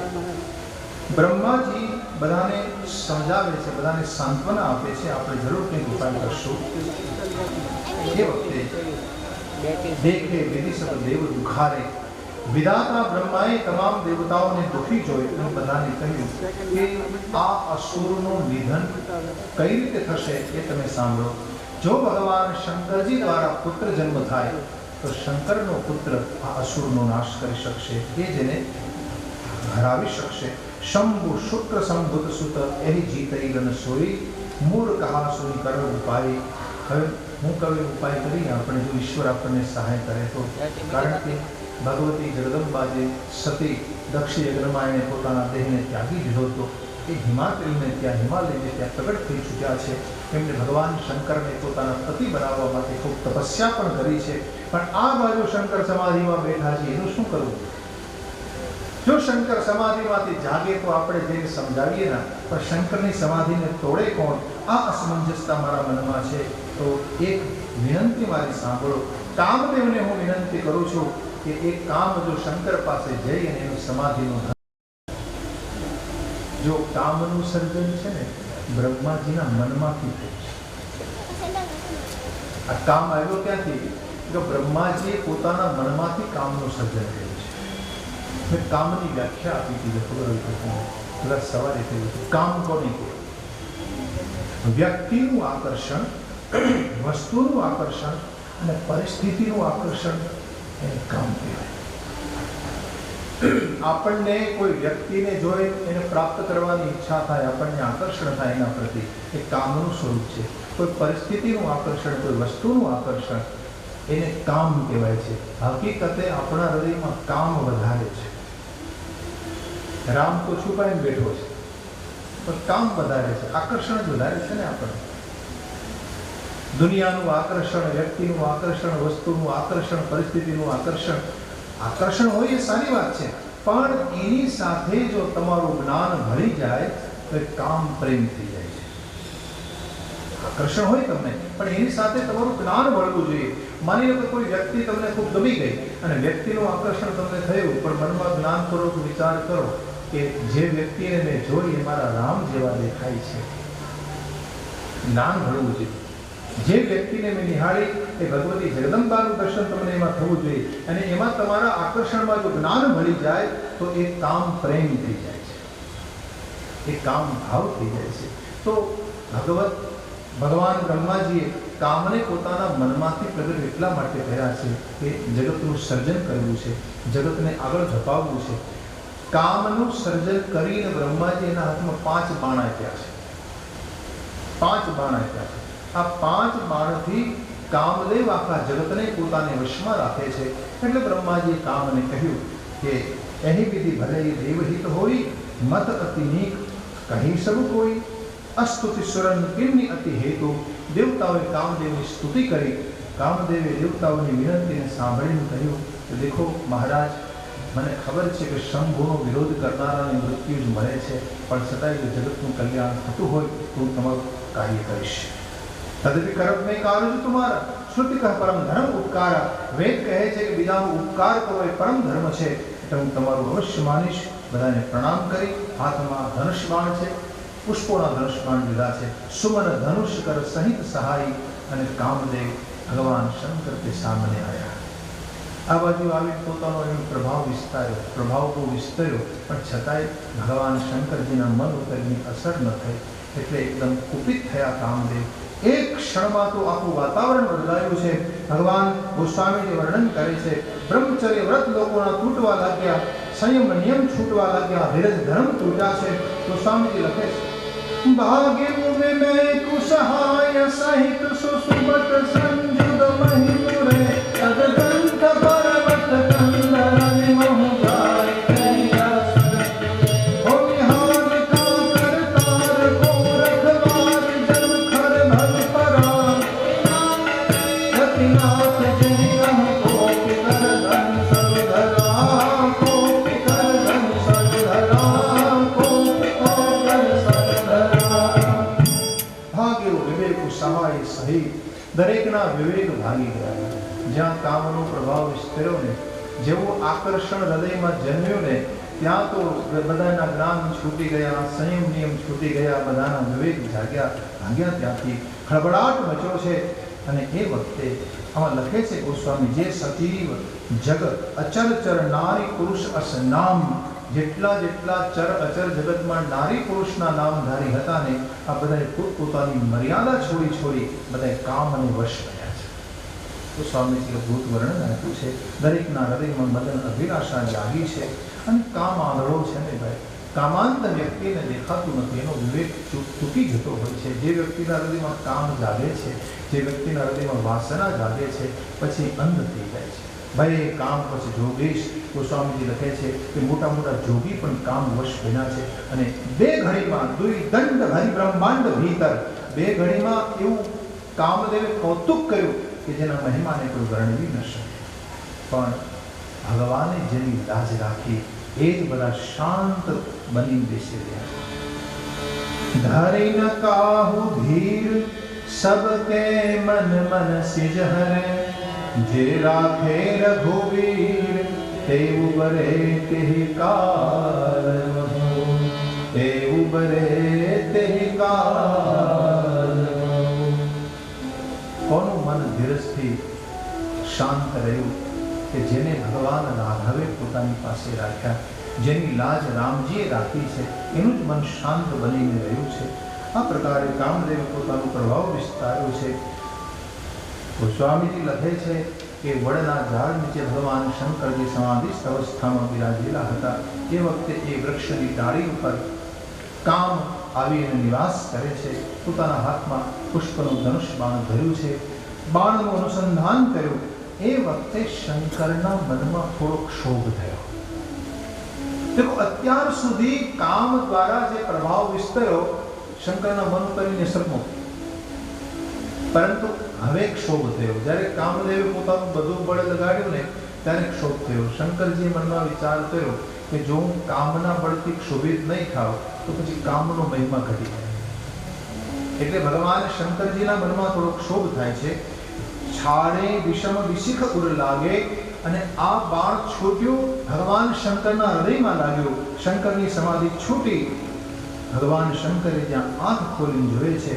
બ્રહ્માજી બધાને સમજાવે છે, બધાને સાંત્વના આપે છે, આપણે જરૂર કંઈક ઉપાય કરશું. એ વખતે દેખે વિધિ સબ દેવ દુખારે. વિધાતા બ્રહ્માએ તમામ દેવતાઓને દુઃખી જોઈ અને બધાને કહ્યું કે આ અસુરનું નિધન કઈ રીતે થશે એ તમે સાંભળો. જો ભગવાન શંકરજી દ્વારા પુત્ર જન્મ થાય તો શંકરનો પુત્ર આ અસુરનો નાશ કરી શકશે, એ જેને હરાવી શકશે. શંભુ શુક્ર સંભુત સુત એહી જીતઈ ગન સોઈ. મૂળ કહા સુની કરો ઉપાય. હવે હું કવિ ઉપાય કરી આપણે જો ઈશ્વર આપણને સહાય કરે તો. કારણ કે ભગવતી જગદંબાજે સતી દક્ષ યજ્ઞમાં એણે પોતાના દેહને ત્યાગી દીધો હતો. એ હિમાલયને ત્યાં હિમાલયને ત્યાં પ્રગટ થઈ ચૂક્યા છે. એમણે ભગવાન શંકરને પોતાના પતિ બનાવવા માટે ખૂબ તપસ્યા પણ કરી છે. પણ આ બાજુ શંકર સમાધિમાં બેઠા છે, એનું શું કરવું? જો શંકર સમાધિમાંથી જાગે તો આપણે જઈને સમજાવીએ ના, પણ શંકરની સમાધિને તોડે કોણ? આ અસમંજસતા મારા મનમાં છે. તો એક વિનંતી મારી સાંભળો. કામદેવને હું વિનંતી કરું છું કે એક કામ જો શંકર પાસે જઈ અને એનું સમાધિનું જો કામનું સર્જન છે ને બ્રહ્માજીના મનમાંથી થયું છે. આ કામ આવ્યો ક્યાંથી? કે બ્રહ્માજીએ પોતાના મનમાંથી કામનું સર્જન કર્યું છે. મેં કામની વ્યાખ્યા આપી હતી ખબર હોય તો પ્લસ સવારે કહ્યું હતું, કામ કોને કહે? વ્યક્તિનું આકર્ષણ, વસ્તુનું આકર્ષણ અને પરિસ્થિતિનું આકર્ષણ એને કામ કહેવાય. આપણને કોઈ વ્યક્તિને જોઈ એને પ્રાપ્ત કરવાની ઈચ્છા થાય, આપણને આકર્ષણ થાય એના પ્રતિ, એ કામનું સ્વરૂપ છે. કોઈ પરિસ્થિતિનું આકર્ષણ, કોઈ વસ્તુનું આકર્ષણ, એને કામ કહેવાય છે. હકીકતે આપણા હૃદયમાં કામ વધારે છે. રામ તો છુપાઈને બેઠો છે, પણ કામ વધારે છે, આકર્ષણ જ વધારે છે ને આપણને. દુનિયાનું આકર્ષણ, વ્યક્તિનું આકર્ષણ, વસ્તુનું આકર્ષણ, પરિસ્થિતિનું આકર્ષણ, આકર્ષણ હોય એ સારી વાત છે, પણ એની સાથે જો તમારું જ્ઞાન ભળી જાય તો એ કામ પ્રેમ થઈ જાય છે. આકર્ષણ હોય તમને, પણ એની સાથે તમારું જ્ઞાન ભળવું જોઈએ. માની લો કે કોઈ વ્યક્તિ તમને ખૂબ ગમી ગઈ અને વ્યક્તિનું આકર્ષણ તમને થયું, પણ મનમાં જ્ઞાનપૂર્વક વિચાર કરો કે જે વ્યક્તિને મેં જોઈ એ મારા રામ જેવા દેખાય છે. જ્ઞાન ભળવું જોઈએ. જે વ્યક્તિને મેં નિહાળી એ ભગવતી જગદંબાનું દર્શન તમને એમાં થવું જોઈએ, અને એમાં તમારા આકર્ષણમાં જો જ્ઞાન ભળી જાય તો એ કામ પ્રેમ થઈ જાય છે, એ કામ ભાવ થઈ જાય છે. તો ભગવાન બ્રહ્માજીએ કામને પોતાના મનમાંથી પ્રગટ એટલા માટે કર્યા છે કે જગતનું સર્જન કરવું છે, જગતને આગળ ધપાવવું છે. કામનું સર્જન કરીને બ્રહ્માજી એના હાથમાં 5 બાણ આપ્યા છે. 5 બાણ આપ્યા છે. આ 5 બાણથી કામદેવ આખા જગતને પોતાને વશમાં રાખે છે. એટલે બ્રહ્માજીએ કામને કહ્યું કે એહી વિધિ ભલે દેવહિત હોય, મત અતિ નીક કહી સબ કોઈ, અસ્તુતિ સુરન કિન્ની અતિ હેતુ. દેવતાઓએ કામદેવની સ્તુતિ કરી. કામદેવે દેવતાઓની વિનંતીને સાંભળીને કહ્યું કે દેખો મહારાજ, મને ખબર છે કે શંભુનો વિરોધ કરનારાને મૃત્યુ જ મળે છે, પણ છતાંય જો જગતનું કલ્યાણ થતું હોય તો હું તમારું કાર્ય કરીશ. તદપી કરત મેં કાર્ય તમારા, શ્રુતિ કહ પરમ ધર્મ ઉપકારા. વેદ કહે છે કે બીજાનો ઉપકાર કરવો એ પરમ ધર્મ છે, એટલે હું તમારું અવશ્ય માનીશ. બધાને પ્રણામ કરી હાથમાં ધનુષ બાણ છે, પુષ્પોના ધનુષ બાણ લીધા છે. સુમન ધનુષ કર સહિત સહાય, અને કામદેવ ભગવાન શંકર તે સામને આવ્યા. આ બાજુ આવી પોતાનો એનો પ્રભાવ વિસ્તાર્યો, પ્રભાવ બહુ વિસ્તર્યો, પણ છતાંય ભગવાન શંકરજીના મન ઉપર એની અસર ન થઈ. એટલે એકદમ કુપિત થયા કામદેવ. એક ક્ષણમાં તો આખું વાતાવરણ બદલાયું છે. ભગવાન ગોસ્વામીજી વર્ણન કરે છે, બ્રહ્મચર્ય વ્રત લોકોના તૂટવા લાગ્યા, સંયમ નિયમ છૂટવા લાગ્યા, ધીરજ ધર્મ તૂટ્યા છે. ગોસ્વામીજી લખે છે, ભાગ્ય મેં કુસહાય સહિત સુસુમત સંજુગ મહિમુરે અગંત પર્વત કંદરન મહુ ગાય કૈયા હો વિહાર કા કરતાર કો રખવાર જન ખર ભવ પરા રતિનાથ જન કહો પિતર ધન સર્વધરા કો પિતર ધન સર્વધરા કો પિતર સર્વધરા. ભાગ્યો વિવેક સહાય સહિત, દરેકના વિવેક ભાગી ગયા. જ્યાં કામનો પ્રભાવ વિસ્તર્યો ને, જેવું આકર્ષણ હૃદયમાં જન્મ્યું ને, ત્યાં તો બધાના જ્ઞાન છૂટી ગયા, સંયમ નિયમ છૂટી ગયા, બધાના વિવેક જાગ્યા, ભાગ્યા. ત્યાંથી ખળબળાટ મચ્યો છે. અને એ વખતે આમાં લખે છે ગોસ્વામી, જે સતીવ જગત અચર ચર નારી પુરુષ અસ નામ, જેટલા જેટલા ચર અચર જગતમાં નારી પુરુષના નામધારી હતા ને, આ બધાએ પોતપોતાની મર્યાદા છોડી છોડી બધાએ કામ અને વશ કર્યા છે. તો સ્વામીજીએ ભૂત વર્ણન આપ્યું છે. દરેકના હૃદયમાં મદન અભિલાષા જાગી છે, અને કામ આંધળો છે ને ભાઈ. કામાંત વ્યક્તિને દેખાતું નથી, એનો વિવેક ચૂકી જતો હોય છે. જે વ્યક્તિના હૃદયમાં કામ જાગે છે, જે વ્યક્તિના હૃદયમાં વાસના જાગે છે, પછી અંધ થઈ જાય છે. ભાઈ કામ પછી જોગેશ ગોસ્વામીજી લખે છે કે મોટા મોટા જોગી પણ કામ વશ બન્યા છે. અને 2 ઘડીમાં દંડ હરિ બ્રહ્માંડ ભીતર, 2 ઘડીમાં એવું કામદેવે કૌતુક કર્યું કે જેના મહિમાને કોઈ વર્ણવી ન શકે. પણ ભગવાને જેની લાજ રાખી એ જ બધા શાંત બની બેસી રહ્યા. ધરી ન કાહુ ધીર સબકે મન મન સિજ હરે, જે રાખે રઘુવીર તે ઉબરે તેહી કાલ મહુ, તે ઉબરે તેહી કાલ મહુ. કોનું મન ધીરજથી શાંત રહ્યું કે જેને ભગવાન રાઘવે પોતાની પાસે રાખ્યા, જેની લાજ રામજીએ રાખી છે એનું જ મન શાંત બનીને રહ્યું છે. આ પ્રકારે કામદેવે પોતાનો પ્રભાવ વિસ્તાર્યો છે. ગોસ્વામીજી લખે છે કે વડના ઝાડ નીચે ભગવાન શંકરજી સમાધિસ્થ અવસ્થામાં બિરાજેલા હતા. એ વખતે એ વૃક્ષની ડાળી ઉપર કામ આવીને નિવાસ કરે છે. પોતાના હાથમાં પુષ્પનું ધનુષ બાણ ધર્યું છે. બાણનું અનુસંધાન કર્યું. એ વખતે શંકરના મનમાં થોડો ક્ષોભ થયો. देखो અત્યાર સુધી કામ દ્વારા જે પ્રભાવ વિસ્તર્યો શંકરના મન ઉપર નિસર્ગો, પરંતુ હવે ક્ષોભ થયો. જ્યારે કામદેવે પોતાનું બધું બળ લગાડ્યું ને ત્યારે ક્ષોભ થયો. શંકરજીએ મનમાં વિચાર કર્યો કે જો હું કામના બળથી ક્ષોભિત નહીં થાવ તો પછી કામનો મહિમા ઘટી જાય. એટલે ભગવાન શંકરજીના મનમાં થોડો ક્ષોભ થાય છે. છાડે વિષમ વિશિખ ઉર લાગે અને આ બાણ છૂટ્યું ભગવાન શંકરના હૃદયમાં લાગ્યું. શંકરની સમાધિ છૂટી. ભગવાન શંકરે જ્યાં આંખ ખોલીને જોયે છે,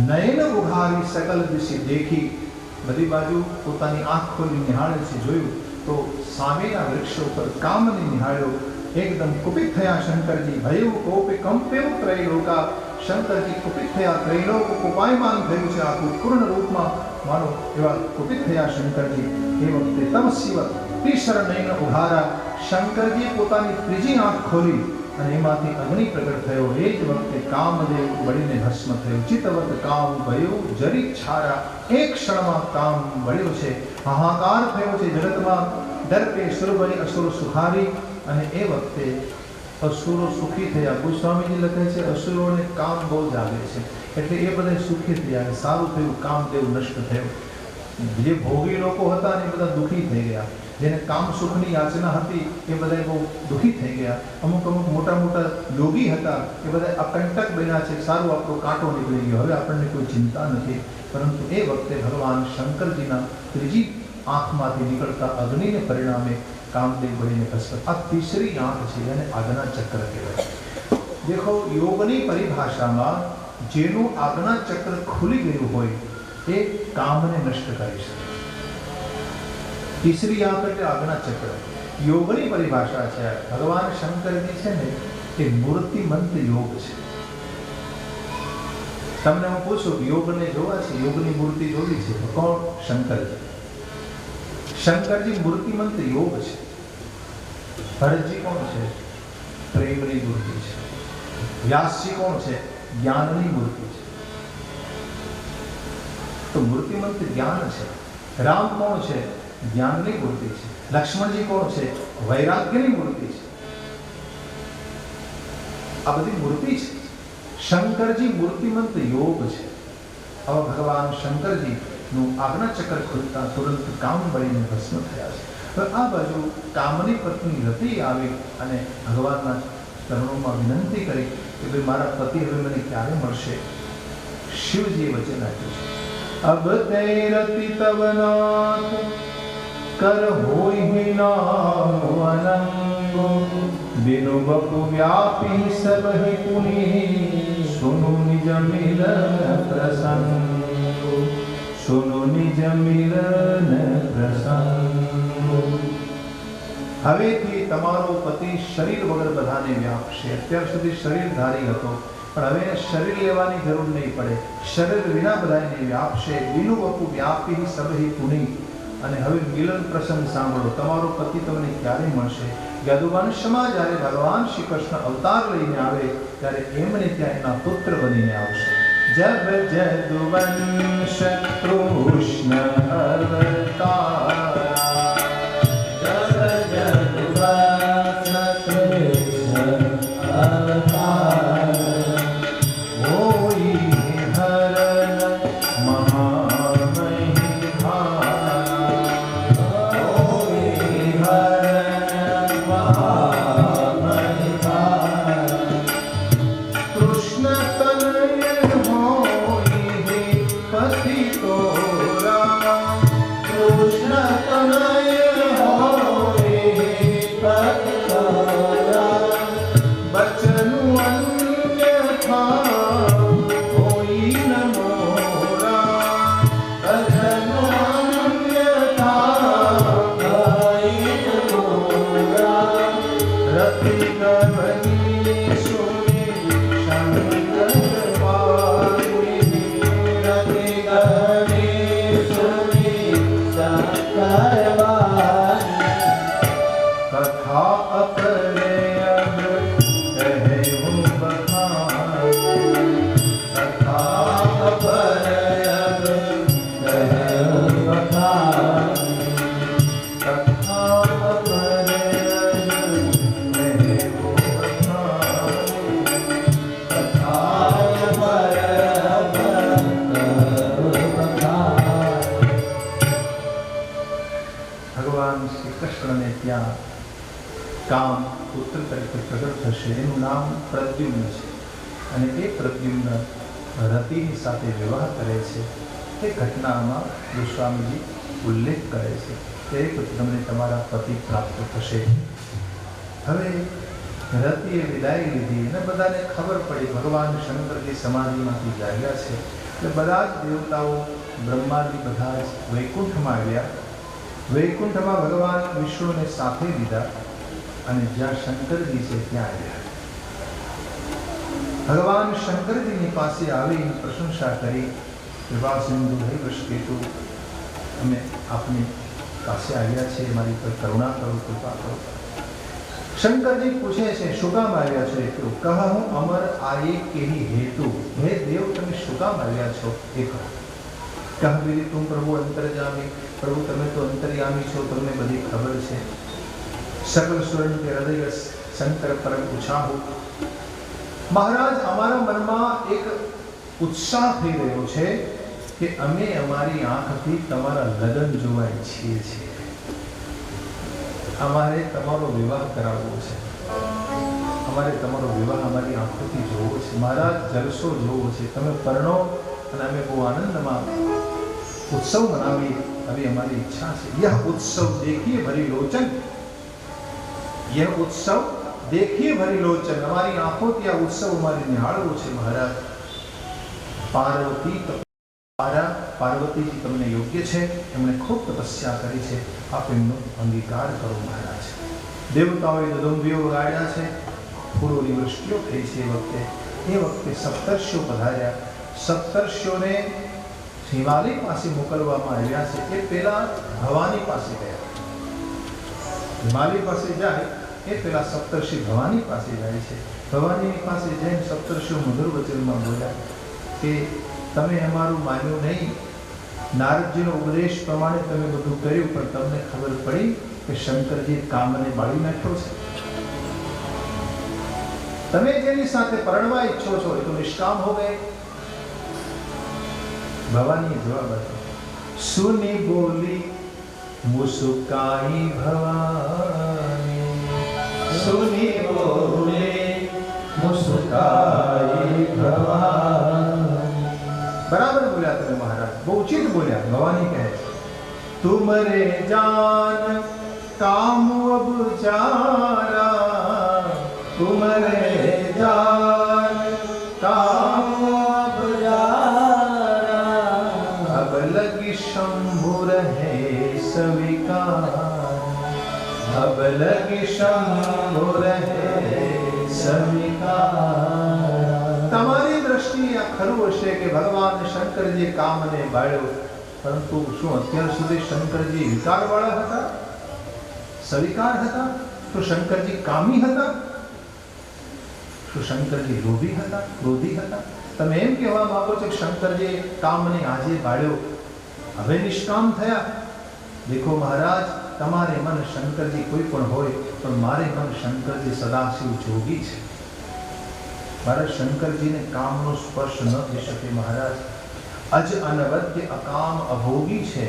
નયન ઉઘારી સકલ દિશી દેખી, બધી બાજુ પોતાની આંખ ખોલી નિહાળે છે. જોયું તો સામેના વૃક્ષ ઉપર કામને નિહાળ્યો. એકદમ કુપિત થયા શંકરજી. ભયું કોપે કંપેવું ત્રૈલોકા, શંકરજી કુપિત થયા. ત્રૈલોક કોપાયમાન થયું છે. આખું પૂર્ણ રૂપમાં માનો એવા કુપિત થયા શંકરજી. એ વખતે તમ શિવ ત્રિશર નયન ઉઘારા, શંકરજી પોતાની ત્રીજી આંખ ખોલી અને એમાંથી અગ્નિ પ્રગટ થયો. એ જ વખતે કામદેવ બળીને ભસ્મ થયો. ચિતવત કામ ભયો જરી છારા, એક ક્ષણમાં કામ બળ્યો છે. હાહાકાર થયો છે જગતમાં. ડરપે સુરભય અસુર સુખારી, અને એ વખતે અસુરો સુખી થયા. ગોસ્વામીજી લખે છે અસુરોને કામ બહુ જાગે છે એટલે એ બધા સુખી થયા. સારું થયું, કામદેવ નષ્ટ થયો. જે ભોગી લોકો હતા ને એ બધા દુઃખી થઈ ગયા. જેને કામ સુખની યાચના હતી એ બધા બહુ દુઃખી થઈ ગયા. અમુક મોટા મોટા યોગી હતા એ બધા અકંટક બન્યા છે. સારું, આપણો કાંટો નીકળી ગયો, હવે આપણને કોઈ ચિંતા નથી. પરંતુ એ વખતે ભગવાન શંકરજીના ત્રીજી આંખમાંથી નીકળતા અગ્નિને પરિણામે કામદેવ બળીને ભસ્મ. આ તીસરી આંખ છે અને આજ્ઞા ચક્ર કહેવાય. દેખો, યોગની પરિભાષામાં જેનું આજ્ઞા ચક્ર ખુલી ગયું હોય એ કામને નષ્ટ કરી શકે. તીસરી આંખ એટલે આજ્ઞા ચક્ર. યોગની પરિભાષા છે. ભગવાન શંકરજી છે ને એ મૂર્તિમંત યોગ છે. તમને હું પૂછું, યોગને જોવા છે, યોગની મૂર્તિ જોવી છે તો કોણ? શંકરજી. શંકરજી મૂર્તિમંત યોગ છે. ભરતજી કોણ છે? પ્રેમની મૂર્તિ છે. વ્યાસજી કોણ છે? જ્ઞાનની મૂર્તિ છે. તો મૂર્તિમંત જ્ઞાન છે. રામ કોણ છે? જ્ઞાનની મૂર્તિ છે. લક્ષ્મણજી કોણ છે? વૈરાગ્યની મૂર્તિ છે. આ બધી મૂર્તિ છે. શંકરજી મૂર્તિમંત યોગ છે. હવે ભગવાન શંકરજી નું આજ્ઞા ચક્ર ખુલતા તુરંત કામ બળીને ભસ્મ થયા છે. હવે આ બાજુ કામની પત્ની રતિ આવી અને ભગવાનના ચરણોમાં વિનંતી કરી કે ભાઈ મારા પતિ હવે મને ક્યારે મળશે? શિવજીએ વચન આપ્યું છે, અબ તે રતિ તવ નાથ કર હોય નામ અનંગો, બિनु બપુ વ્યાપી સબ હિ પુની, સુનો નિજ મિલન પ્રસંગો, સુનો નિજ મિલન પ્રસંગો. હવેથી તમારો પતિ શરીર વગર બધાને વ્યાપશે. અત્યાર સુધી શરીરધારી હતો પણ હવે શરીર લેવાની જરૂર નહીં પડે. શરીર વિના બધાને વ્યાપશે. બિनु બપુ વ્યાપી સબ હિ પુની. અને હવે મિલન પ્રસંગ સાંભળો. તમારો પતિ તમને ક્યારે મળશે? યદુવંશમાં જ્યારે ભગવાન શ્રી કૃષ્ણ અવતાર લઈને આવે ત્યારે એમને ત્યાં એના પુત્ર બનીને આવશે. જબ યદુવંશ કૃષ્ણ અવતાર, Krishna કામ પુત્ર તરીકે પ્રગટ થશે. એનું નામ પ્રદ્યુમ્ન છે અને એ પ્રદ્યુમ્ન રતિની સાથે વિવાહ કરે છે. એ ઘટનામાં ગોસ્વામીજી ઉલ્લેખ કરે છે કે પછી તમને તમારા પતિ પ્રાપ્ત થશે. હવે રતિએ વિદાય લીધી અને બધાને ખબર પડી ભગવાન શંકરજી સમાધિમાંથી જાગ્યા છે. એટલે બધા જ દેવતાઓ બ્રહ્માજી બધા જ વૈકુંઠમાં આવ્યા. વૈકુંઠમાં ભગવાન વિષ્ણુને સાથે લીધા અને જ્યાં શંકરજી છે ત્યાં આવ્યા. ભગવાન શંકરજીની પાસે આવીને પ્રશંસા કરી, કૃપા સિંધુ હે વૃષકેતુ, અમે આપની પાસે આવ્યા છે, મારી પર કરુણા કરો, કૃપા કરો. શંકરજી પૂછે છે શું કામ આવ્યા છો? એટલું કહું અમર આયે કેહી હેતુ, હે દેવ તમે શું કામ આવ્યા છો એ કહો. કહવી તું પ્રભુ અંતર્જામી, પ્રભુ તમે તો અંતર્યામી છો, તમને બધી ખબર છે. સકલ સ્વર્ણ કે હૃદય શંકર પરમ ઉછાહુ. મહારાજ અમારા મનમાં એક ઉત્સાહ થઈ રહ્યો છે કે અમે અમારી આંખથી તમારા લગ્ન જોવા ઈચ્છીએ છીએ. અમારે તમારો વિવાહ કરાવવો છે, અમારે તમારો વિવાહ અમારી આંખોથી જોવો છે. મહારાજ જલસો જોવો છે, તમે પરણો અને અમે બહુ આનંદમાં उत्सव मनावी, अभी हमारी इच्छा से. यह उत्सव देखिए भरी लोचन, यह उत्सव देखिए भरी लोचन. हमारी आंखों की આ ઉત્સવ हमारी નિહાળવો છે મહારાજ. પાર્વતીજી તમને યોગ્ય છે, એમણે ખૂબ તપસ્યા કરી છે, આપ એમનો અંગીકાર કરો મહારાજ. દેવતાઓએ દદુંબીઓ વગાડ્યા છે, ફૂલોની વૃષ્ટિઓ થઈ છે. એ વખતે સપ્તર્ષિઓ પધાર્યા. સપ્તર્ષિઓને હિમાલય પાસે મોકલવામાં આવ્યા છે. એ પેલા ભવાની પાસે ગયા. હિમાલય પાસે જાય એ પેલા સપ્તર્ષિ ભવાની પાસે જાય છે. ભવાનીની પાસે જઈને સપ્તર્ષિઓ મધુર વચનમાં બોલ્યા કે તમે અમારું માન્યું નહીં, નારદજીનો ઉપદેશ પ્રમાણે તમે બધું કર્યું, પણ તમને ખબર પડી કે શંકરજી કામને બાળી નાખ્યો છે. તમે જેની સાથે પરણવા ઈચ્છો છો એ તો નિષ્કામ હો ગયે. ભવાની જવાબ આપ્યો, સુની બોલી મુસ્કાઈ ભવાની, સુની બોલી મુસ્કાઈ ભવાની. બરાબર બોલ્યા તમે મહારાજ, બહુ ઉચિત બોલ્યા. ભવાની કહે છે, તુમરે જાન કામ અબ જારા, તુમરે જાન કામ અબ જારા, लगी शंभु रहे स्वीकार, अब लगी शंभु रहे स्वीकार. તમારી દ્રષ્ટિએ આ ખરું હશે કે ભગવાન શંકરજી કામને બાળ્યો, પરંતુ શું અત્યાર સુધી શંકરજી વિકારવાળા હતા, સ્વીકાર હતા? તો શંકરજી કામી હતા? શું શંકરજી લોભી હતા, ક્રોધી હતા? તમે એમ કહેવા માંગો છો કે શંકરજી કામને આજે બાળ્યો, હવે નિષ્કામ થયા? દેખો મહારાજ, તમારે મન શંકરજી કોઈ પણ હોય, પણ મારે મન શંકરજી સદાશિવ જોગી છે. મારા શંકરજીને કામનો સ્પર્શ ન થઈ શકે મહારાજ. અજ અનવદ્ય અકામ અભોગી છે.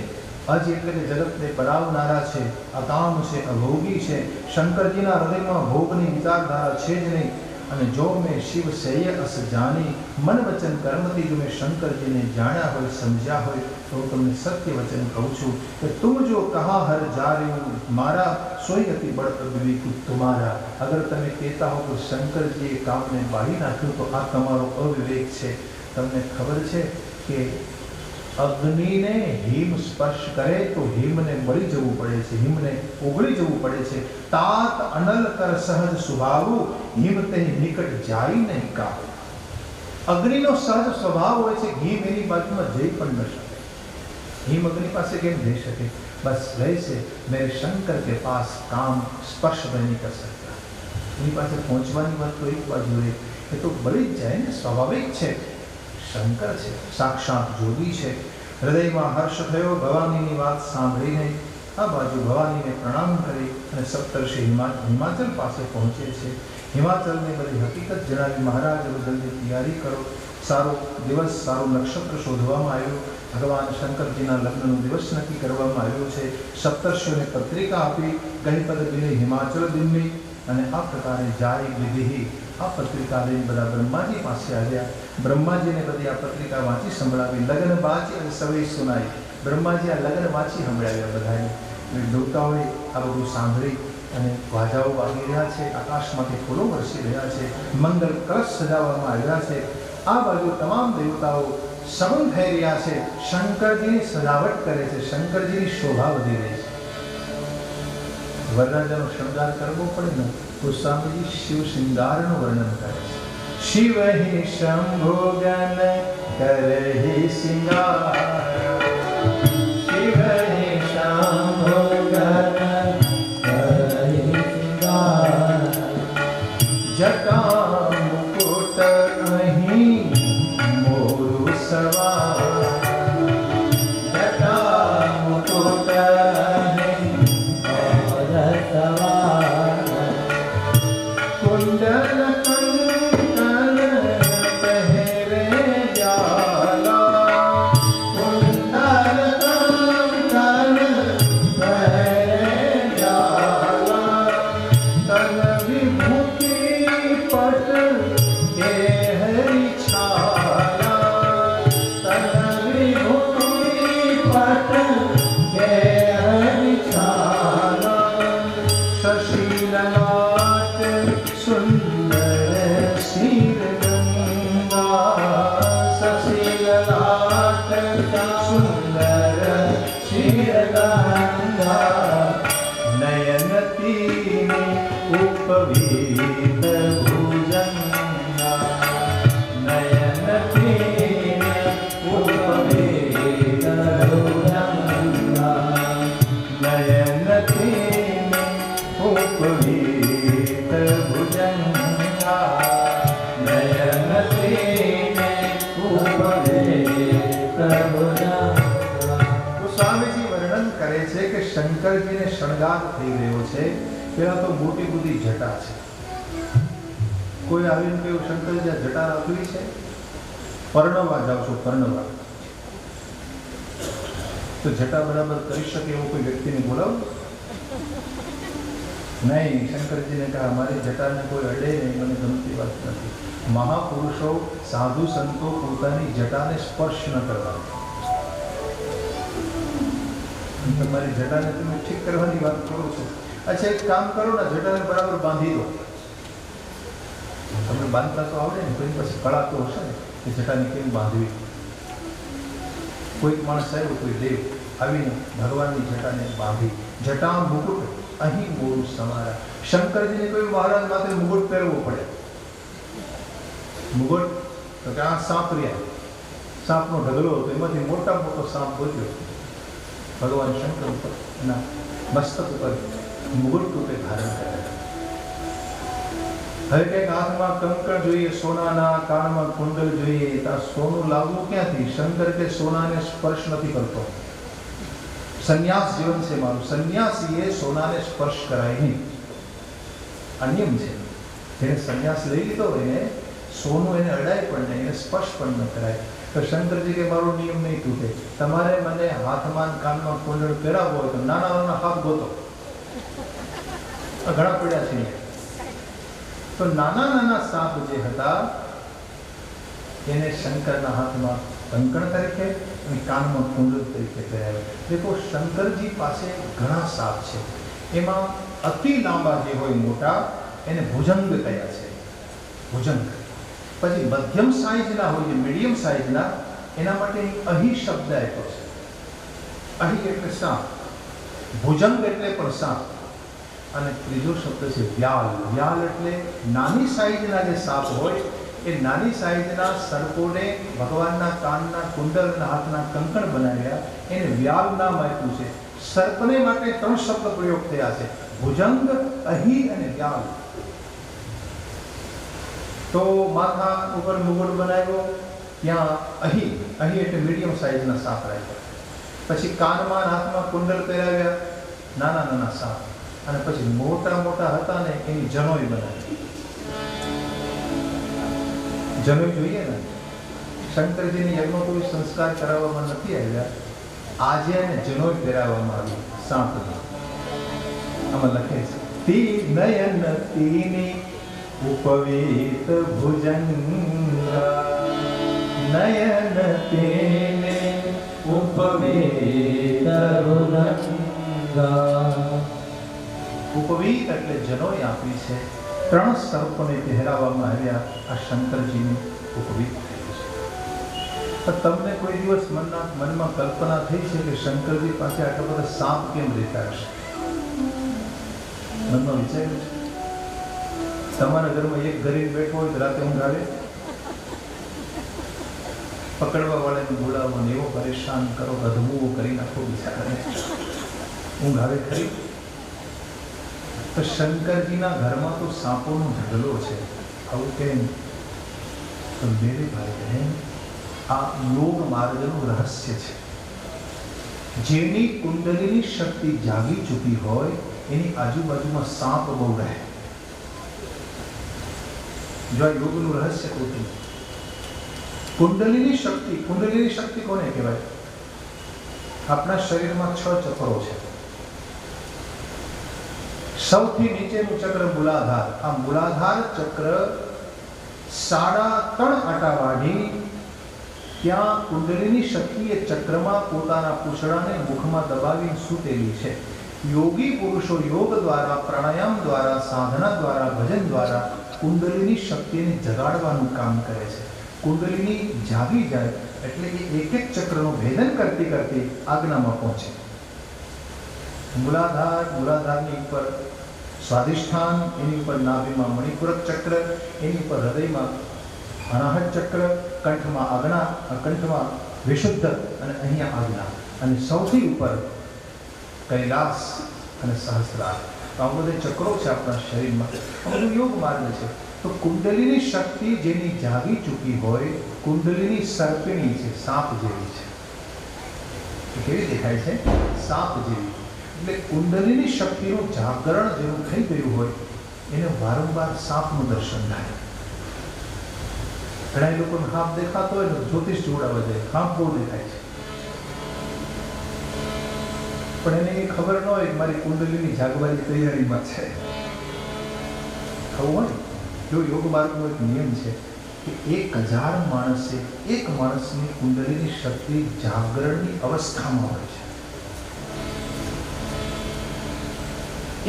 અજ એટલે કે જગતને પડાવનારા છે, અકામ છે, અભોગી છે. શંકરજીના હૃદયમાં ભોગની વિચારધારા છે જ નહીં. અને જો મેં શિવ સૈય અસ જાની, મન વચન કર્મથી જો મેં શંકરજીને જાણ્યા હોય, સમજ્યા હોય, તો હું તમને સત્ય વચન કહું છું કે તુમ જો કહા હર જાર્યું મારા, સોઈ અતિ બળ વિવેક તુમારા. અગર તમે કહેતા હો કે શંકરજીએ કામને બાળી નાખ્યું, તો આ તમારો અવિવેક છે. તમને ખબર છે કે અગ્નિને હિમ સ્પર્શ કરે તો હિમને બળી જવું પડે છે, હિમને ઓગળી જવું પડે છે. તાત અનલ કર સહજ સ્વભાવ, હિમ તે નિકટ જાય નહીં કાહુ. અગ્નિનો સહજ સ્વભાવ હોય છે, હિમ એની બાજુમાં જઈ પણ ન શકે. હિમ અગ્નિ પાસે કેમ જઈ શકે? બસ વૈસે મેરે શંકર કે પાસ કામ સ્પર્શ નહીં કર શકતા. એની પાસે પહોંચવાની વાત તો એક બાજુ રહે, એ તો બળી જ જાય ને, સ્વાભાવિક છે. શંકર છે, સાક્ષાત જોગી છે. હૃદયમાં હર્ષ થયો ભવાનીની વાત સાંભળીને. આ બાજુ ભવાનીને પ્રણામ કરી અને સપ્તર્ષિ હિમાચલ પાસે પહોંચે છે. હિમાચલને બધી હકીકત જણાવી, મહારાજ હવે જલ્દી તૈયારી કરો, સારો દિવસ સારો નક્ષત્ર શોધવામાં આવ્યું. ભગવાન શંકરજીના લગ્નનો દિવસ નક્કી કરવામાં આવ્યો છે. સપ્તર્ષિઓને પત્રિકા આપી ગહિપદ દિને હિમાચલ દિનની અને આ પ્રકારે જાય વિધિ આ પત્રિકા લઈને બધા બ્રહ્માજી પાસે આવ્યા. બ્રહ્માજીને બધી આ પત્રિકા વાંચી સંભળાવી. લગ્ન બાજી અને સવે સુનાઈ. બ્રહ્માજી આ લગ્ન વાંચી સંભળાવ્યા બધાને. દેવતાઓએ આ બધું સાંભળી અને વાજાઓ વાગી રહ્યા છે. આકાશમાંથી ફૂલો વરસી રહ્યા છે. મંગલ કળશ સજાવવામાં આવ્યા છે. આ બાજુ તમામ દેવતાઓ સગુન થઈ રહ્યા છે. શંકરજીની સજાવટ કરે છે. શંકરજીની શોભા વધી રહી છે. વરરાજાનો શણગાર કરવો પડે ને તો સ્વામીજી શિવ શૃંગારનું વર્ણન કરે છે. શિવ હિ શંભો ગન કરહિ શિંગાર. શિવ હિ શંભો ગન કરહિ શિંગાર. જટા મુકુટ અહીં મોરુ સવાર. જટા મુકુટ कुंडल कंकण पहरे जाला. कुंडल कंकण पहरे जाला. तन विभूति पट के हरि छाया. तन विभूति पट के हरि छाया. शशिललाट सुंदर शीर गंगा. शशिललाट सुंदर शीर गंगा. नयन तीन उपवीत भुजंगा. नयन तीन उपवीत भुजंगा. नयन तीन उपवीत भुजंगा. नयन तीन उपवीत भुजंगा. તો સ્વામીજી વર્ણન કરે છે કે શંકરજીને શણગાર થઈ રહ્યો છે. પેલા તો મોટી બુદ્ધિ જટા છે. કોઈ આવીને કહ્યું શંકરજી આ જટા રાખવી છે, પરણવા જાવ છો પરણવા, તો જટા બરાબર કરી શકે એવો કોઈ વ્યક્તિને બોલાવો. નહીં, શંકરજીને કહા મારી જટાને કોઈ અડે નહીં, મને ગમતી વાત નથી. મહાપુરુષો સાધુ સંતો પોતાની જટાને સ્પર્શ ન કરવા. તમારી જટાને તમે ઠીક કરવાની વાત કરો છો. અચ્છા એક કામ કરો ને, જટાને બરાબર બાંધી દો. તમને બાંધતા તો આવડે ને, કોઈ પછી કળા તો હશે ને કે જટાને કેમ બાંધવી. કોઈક માણસ આવ્યો, કોઈ દેવ આવીને ભગવાનની જટાને બાંધી. જટા મુકુટ અહીં મોરું સમારા. શંકરજીને કોઈ મહારાજ માથે મુગટ પહેરવો પડે. મુગટ તો કે આ સાપ રહ્યા, સાપનો ઢગલો હતો, એમાંથી મોટા મોટો સાપ ગોત્યો. ભગવાન શંકર ઉપર એના મસ્તક ઉપર મુગટ રૂપે ધારણ કર્યા. હવે કંઈક હાથમાં કંકણ જોઈએ સોનાના, કાનમાં કુંડલ જોઈએ, ત્યાં સોનું લાવવું ક્યાંથી? શંકર કે સોનાને સ્પર્શ નથી કરતો. સંન્યાસ જીવન છે મારું. સંન્યાસીએ સોનાને સ્પર્શ કરાય નહીં. આ નિયમ છે. જેને સંન્યાસ લઈ લીધો હોય ને, સોનું એને અડાય પણ નહીં, એને સ્પર્શ પણ ન કરાય. તો શંકરજી કે મારો નિયમ નહીં તૂટે. તમારે મને હાથમાં કાનમાં કુંડળ પહેરાવવો હોય તો નાના નાના હાથ ગોતો. ઘણા પડ્યા છે. તો નાના નાના સાપ જે હતા એને શંકરના હાથમાં કંકણ તરીકે અને કાનમાં કુંડળ તરીકે પહેરાવ્યા. દેખો શંકરજી પાસે ઘણા સાપ છે. એમાં અતિ લાંબા જે હોય મોટા એને ભુજંગ કયા છે. ભુજંગ. પછી મધ્યમ સાઇઝના હોય છે, મીડિયમ સાઇઝના, એના માટે અહીં શબ્દ આપ્યો છે. અહીં એટલે સાપ, ભુજંગ એટલે પણ સાપ. અને ત્રીજો શબ્દ છે વ્યાલ. વ્યાલ એટલે નાની સાઇઝના જે સાપ હોય એ નાની સાઇઝના સર્પોને ભગવાનના કાનના કુંડલ અને હાથના કંકણ બનાવ્યા, એને વ્યાલ નામ આપ્યું છે. સર્પને માટે 3 શબ્દ પ્રયોગ થયા છે, ભુજંગ, અહીં અને વ્યાલ. તો માથા ઉપર મુગટ બનાવ્યો, ત્યાં અહીં એટલે મીડિયમ સાઇઝના સાપ રાખ્યા. પછી કાનમાં હાથમાં કુંડલ પહેરાવ્યા, નાના નાના સાપ. અને પછી મોટા મોટા હતા ને એની જનોઈ બનાવી. જનોઈ જોઈએ ને, શંકરજીને યજ્ઞોપવિત સંસ્કાર કરાવવામાં નથી આવ્યા, આજે એને જનોઈ પહેરાવવામાં આવી સાંપની. આમાં લખે છે તી નયન તીની ઉપવિત ભુજંગા, નયન તીને ઉપવિત ભુજંગા. ઉપવીત એટલે જનોઈ આપી છે. 3 સર્પોને પહેરાવવામાં આવ્યા. આ શંકરજીની ઉપવીત થયેલી છે. પણ તમને કોઈ દિવસ મનમાં કલ્પના થઈ છે કે શંકરજી પાસે આટલા બધા સાપ કેમ રહેતા હશે? મનમાં વિચાર્યું છે? તમારા ઘરમાં એક ગરીબ બેઠો હોય તો રાતે ઊંઘ આવે? પકડવા વાળાને બોલાવો ને એવો પરેશાન કરો, અધમુઓ કરી નાખો બિચારાને, ઊંઘ આવે ખરી? તો શંકરજીના ઘરમાં તો સાપોનો ઢગલો છે. આવું કેમ? તો મેરે ભાઈ બહેન, આ યોગ માર્ગનું રહસ્ય છે. જેની કુંડલીની શક્તિ જાગી ચૂકી હોય એની આજુબાજુમાં સાપ બહુ રહે. જો આ યોગનું રહસ્ય કહું છું. કુંડલીની શક્તિ કોને કહેવાય? આપણા શરીરમાં 6 ચક્રો છે. સૌથી નીચેનું ચક્ર મૂલાધાર. આ મૂલાધાર ચક્ર 3.5 આંટા વાઢી ત્યાં કુંડલીની શક્તિ એ ચક્રમાં પોતાના પૂંછડાને મુખમાં દબાવીને સૂતેલી છે. યોગી પુરુષો યોગ દ્વારા, પ્રાણાયામ દ્વારા, સાધના દ્વારા, ભજન દ્વારા કુંડલીની શક્તિને જગાડવાનું કામ કરે છે. કુંડલીની જાગી જાય એટલે એ એક એક ચક્રનું ભેદન કરતી કરતી આજ્ઞામાં પહોંચે. મૂલાધારની ઉપર સ્વાધિષ્ઠાન, એની ઉપર નાભીમાં મણિપુરક ચક્ર, એની ઉપર હૃદયમાં અનાહત ચક્ર, કંઠમાં આજ્ઞા, કંઠમાં વિશુદ્ધ અને અહીંયા આજ્ઞા, અને સૌથી ઉપર કૈલાસ અને સહસ્ત્રાર. આ બધા ચક્રો છે આપણા શરીરમાં. આ બધું યોગ માર્ગ છે. તો કુંડલીની શક્તિ જેની જાગી ચૂકી હોય, કુંડલીની સર્પિણી છે, સાપ જેવી છે. કેવી દેખાય છે? સાપ જેવી. એટલે કુંડલીની શક્તિનું જાગરણ જેવું થઈ ગયું હોય એને વારંવાર સાપનું દર્શન થાય. ઘણા લોકોને સાપ દેખાતો હોય ને જ્યોતિષ જોડાવા જાય, સાપ બહુ દેખાય છે, પણ એને એ ખબર ન હોય કે મારી કુંડલીની જાગવાની તૈયારીમાં છે. ખબર હોય? જો યોગ માર્ગનો એક નિયમ છે કે 1000 માણસે એક માણસની કુંડલીની શક્તિ જાગરણની અવસ્થામાં હોય છે.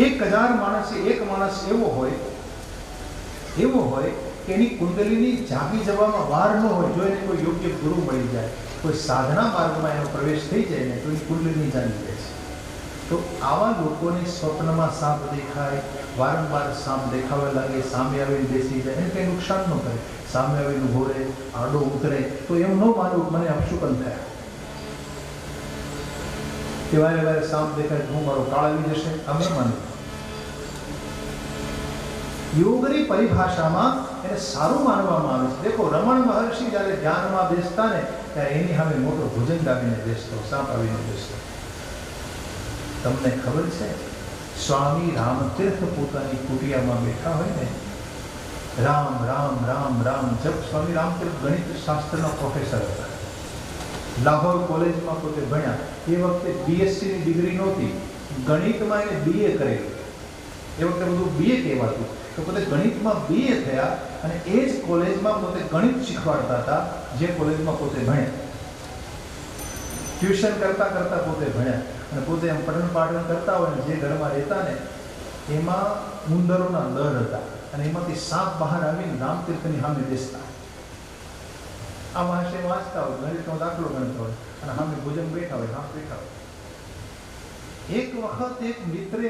1000 માણસે એક માણસ એવો હોય કે એની કુંડલીની જાગી જવામાં વાર ન હોય. જો એને કોઈ યોગ્ય ગુરુ મળી જાય, કોઈ સાધના માર્ગમાં એનો પ્રવેશ થઈ જાય ને તો એ કુંડલીની જાગી જાય છે. તો આવા લોકોને સ્વપ્નમાં સાપ દેખાય, વારંવાર સાપ દેખાવા લાગે, સામે આવીને બેસી જાય, એને કંઈ નુકસાન ન કરે. સામે આવીને ઉભો રહે, આડો ઉતરે તો એમ ન માનવું મને અપશુકન થયા કે વારે સાપ દેખાય હું મારો કાળ આવી જશે, આમ ન માનવું. યોગની પરિભાષામાં એને સારું માનવામાં આવે છે. દેખો, રમણ મહર્ષિ જ્યારે ધ્યાનમાં બેસતા ને ત્યારે એની સામે મોટો ભુજંગ આવીને બેસતો, સાપ આવીને બેસતો. તમને ખબર છે, સ્વામી રામતીર્થ પોતાની કુટિયામાં બેઠા હોય ને, રામ રામ રામ રામ જપ. સ્વામી રામતીર્થ ગણિત શાસ્ત્રના પ્રોફેસર હતા. લાહોર કોલેજમાં પોતે ભણ્યા. એ વખતે બીએસસીની ડિગ્રી નહોતી, ગણિતમાં એને બીએ કરેલું. એ વખતે બધું બીએ કહેવાતું. તો પોતે ગણિતમાં બીએ થયા અને એ જ કોલેજમાં પોતે ગણિત શીખવાડતા હતા જે કોલેજમાં પોતે ભણ્યા. ટ્યુશન કરતા કરતા પોતે ભણ્યા અને પોતે એમ પઠન પાઠન કરતા હોય ને જે ઘરમાં રહેતા ને એમાં ઉંદરોના દર હતા અને એમાંથી સાપ બહાર આવીને રામતીર્થની સામે બેસતા. આ મહાશય વાંચતા હોય, ગણિતનો દાખલો ગણતો હોય અને સામે ભુજંગ બેઠા હોય, સાપ બેઠા હોય. એક વખત એક મિત્રે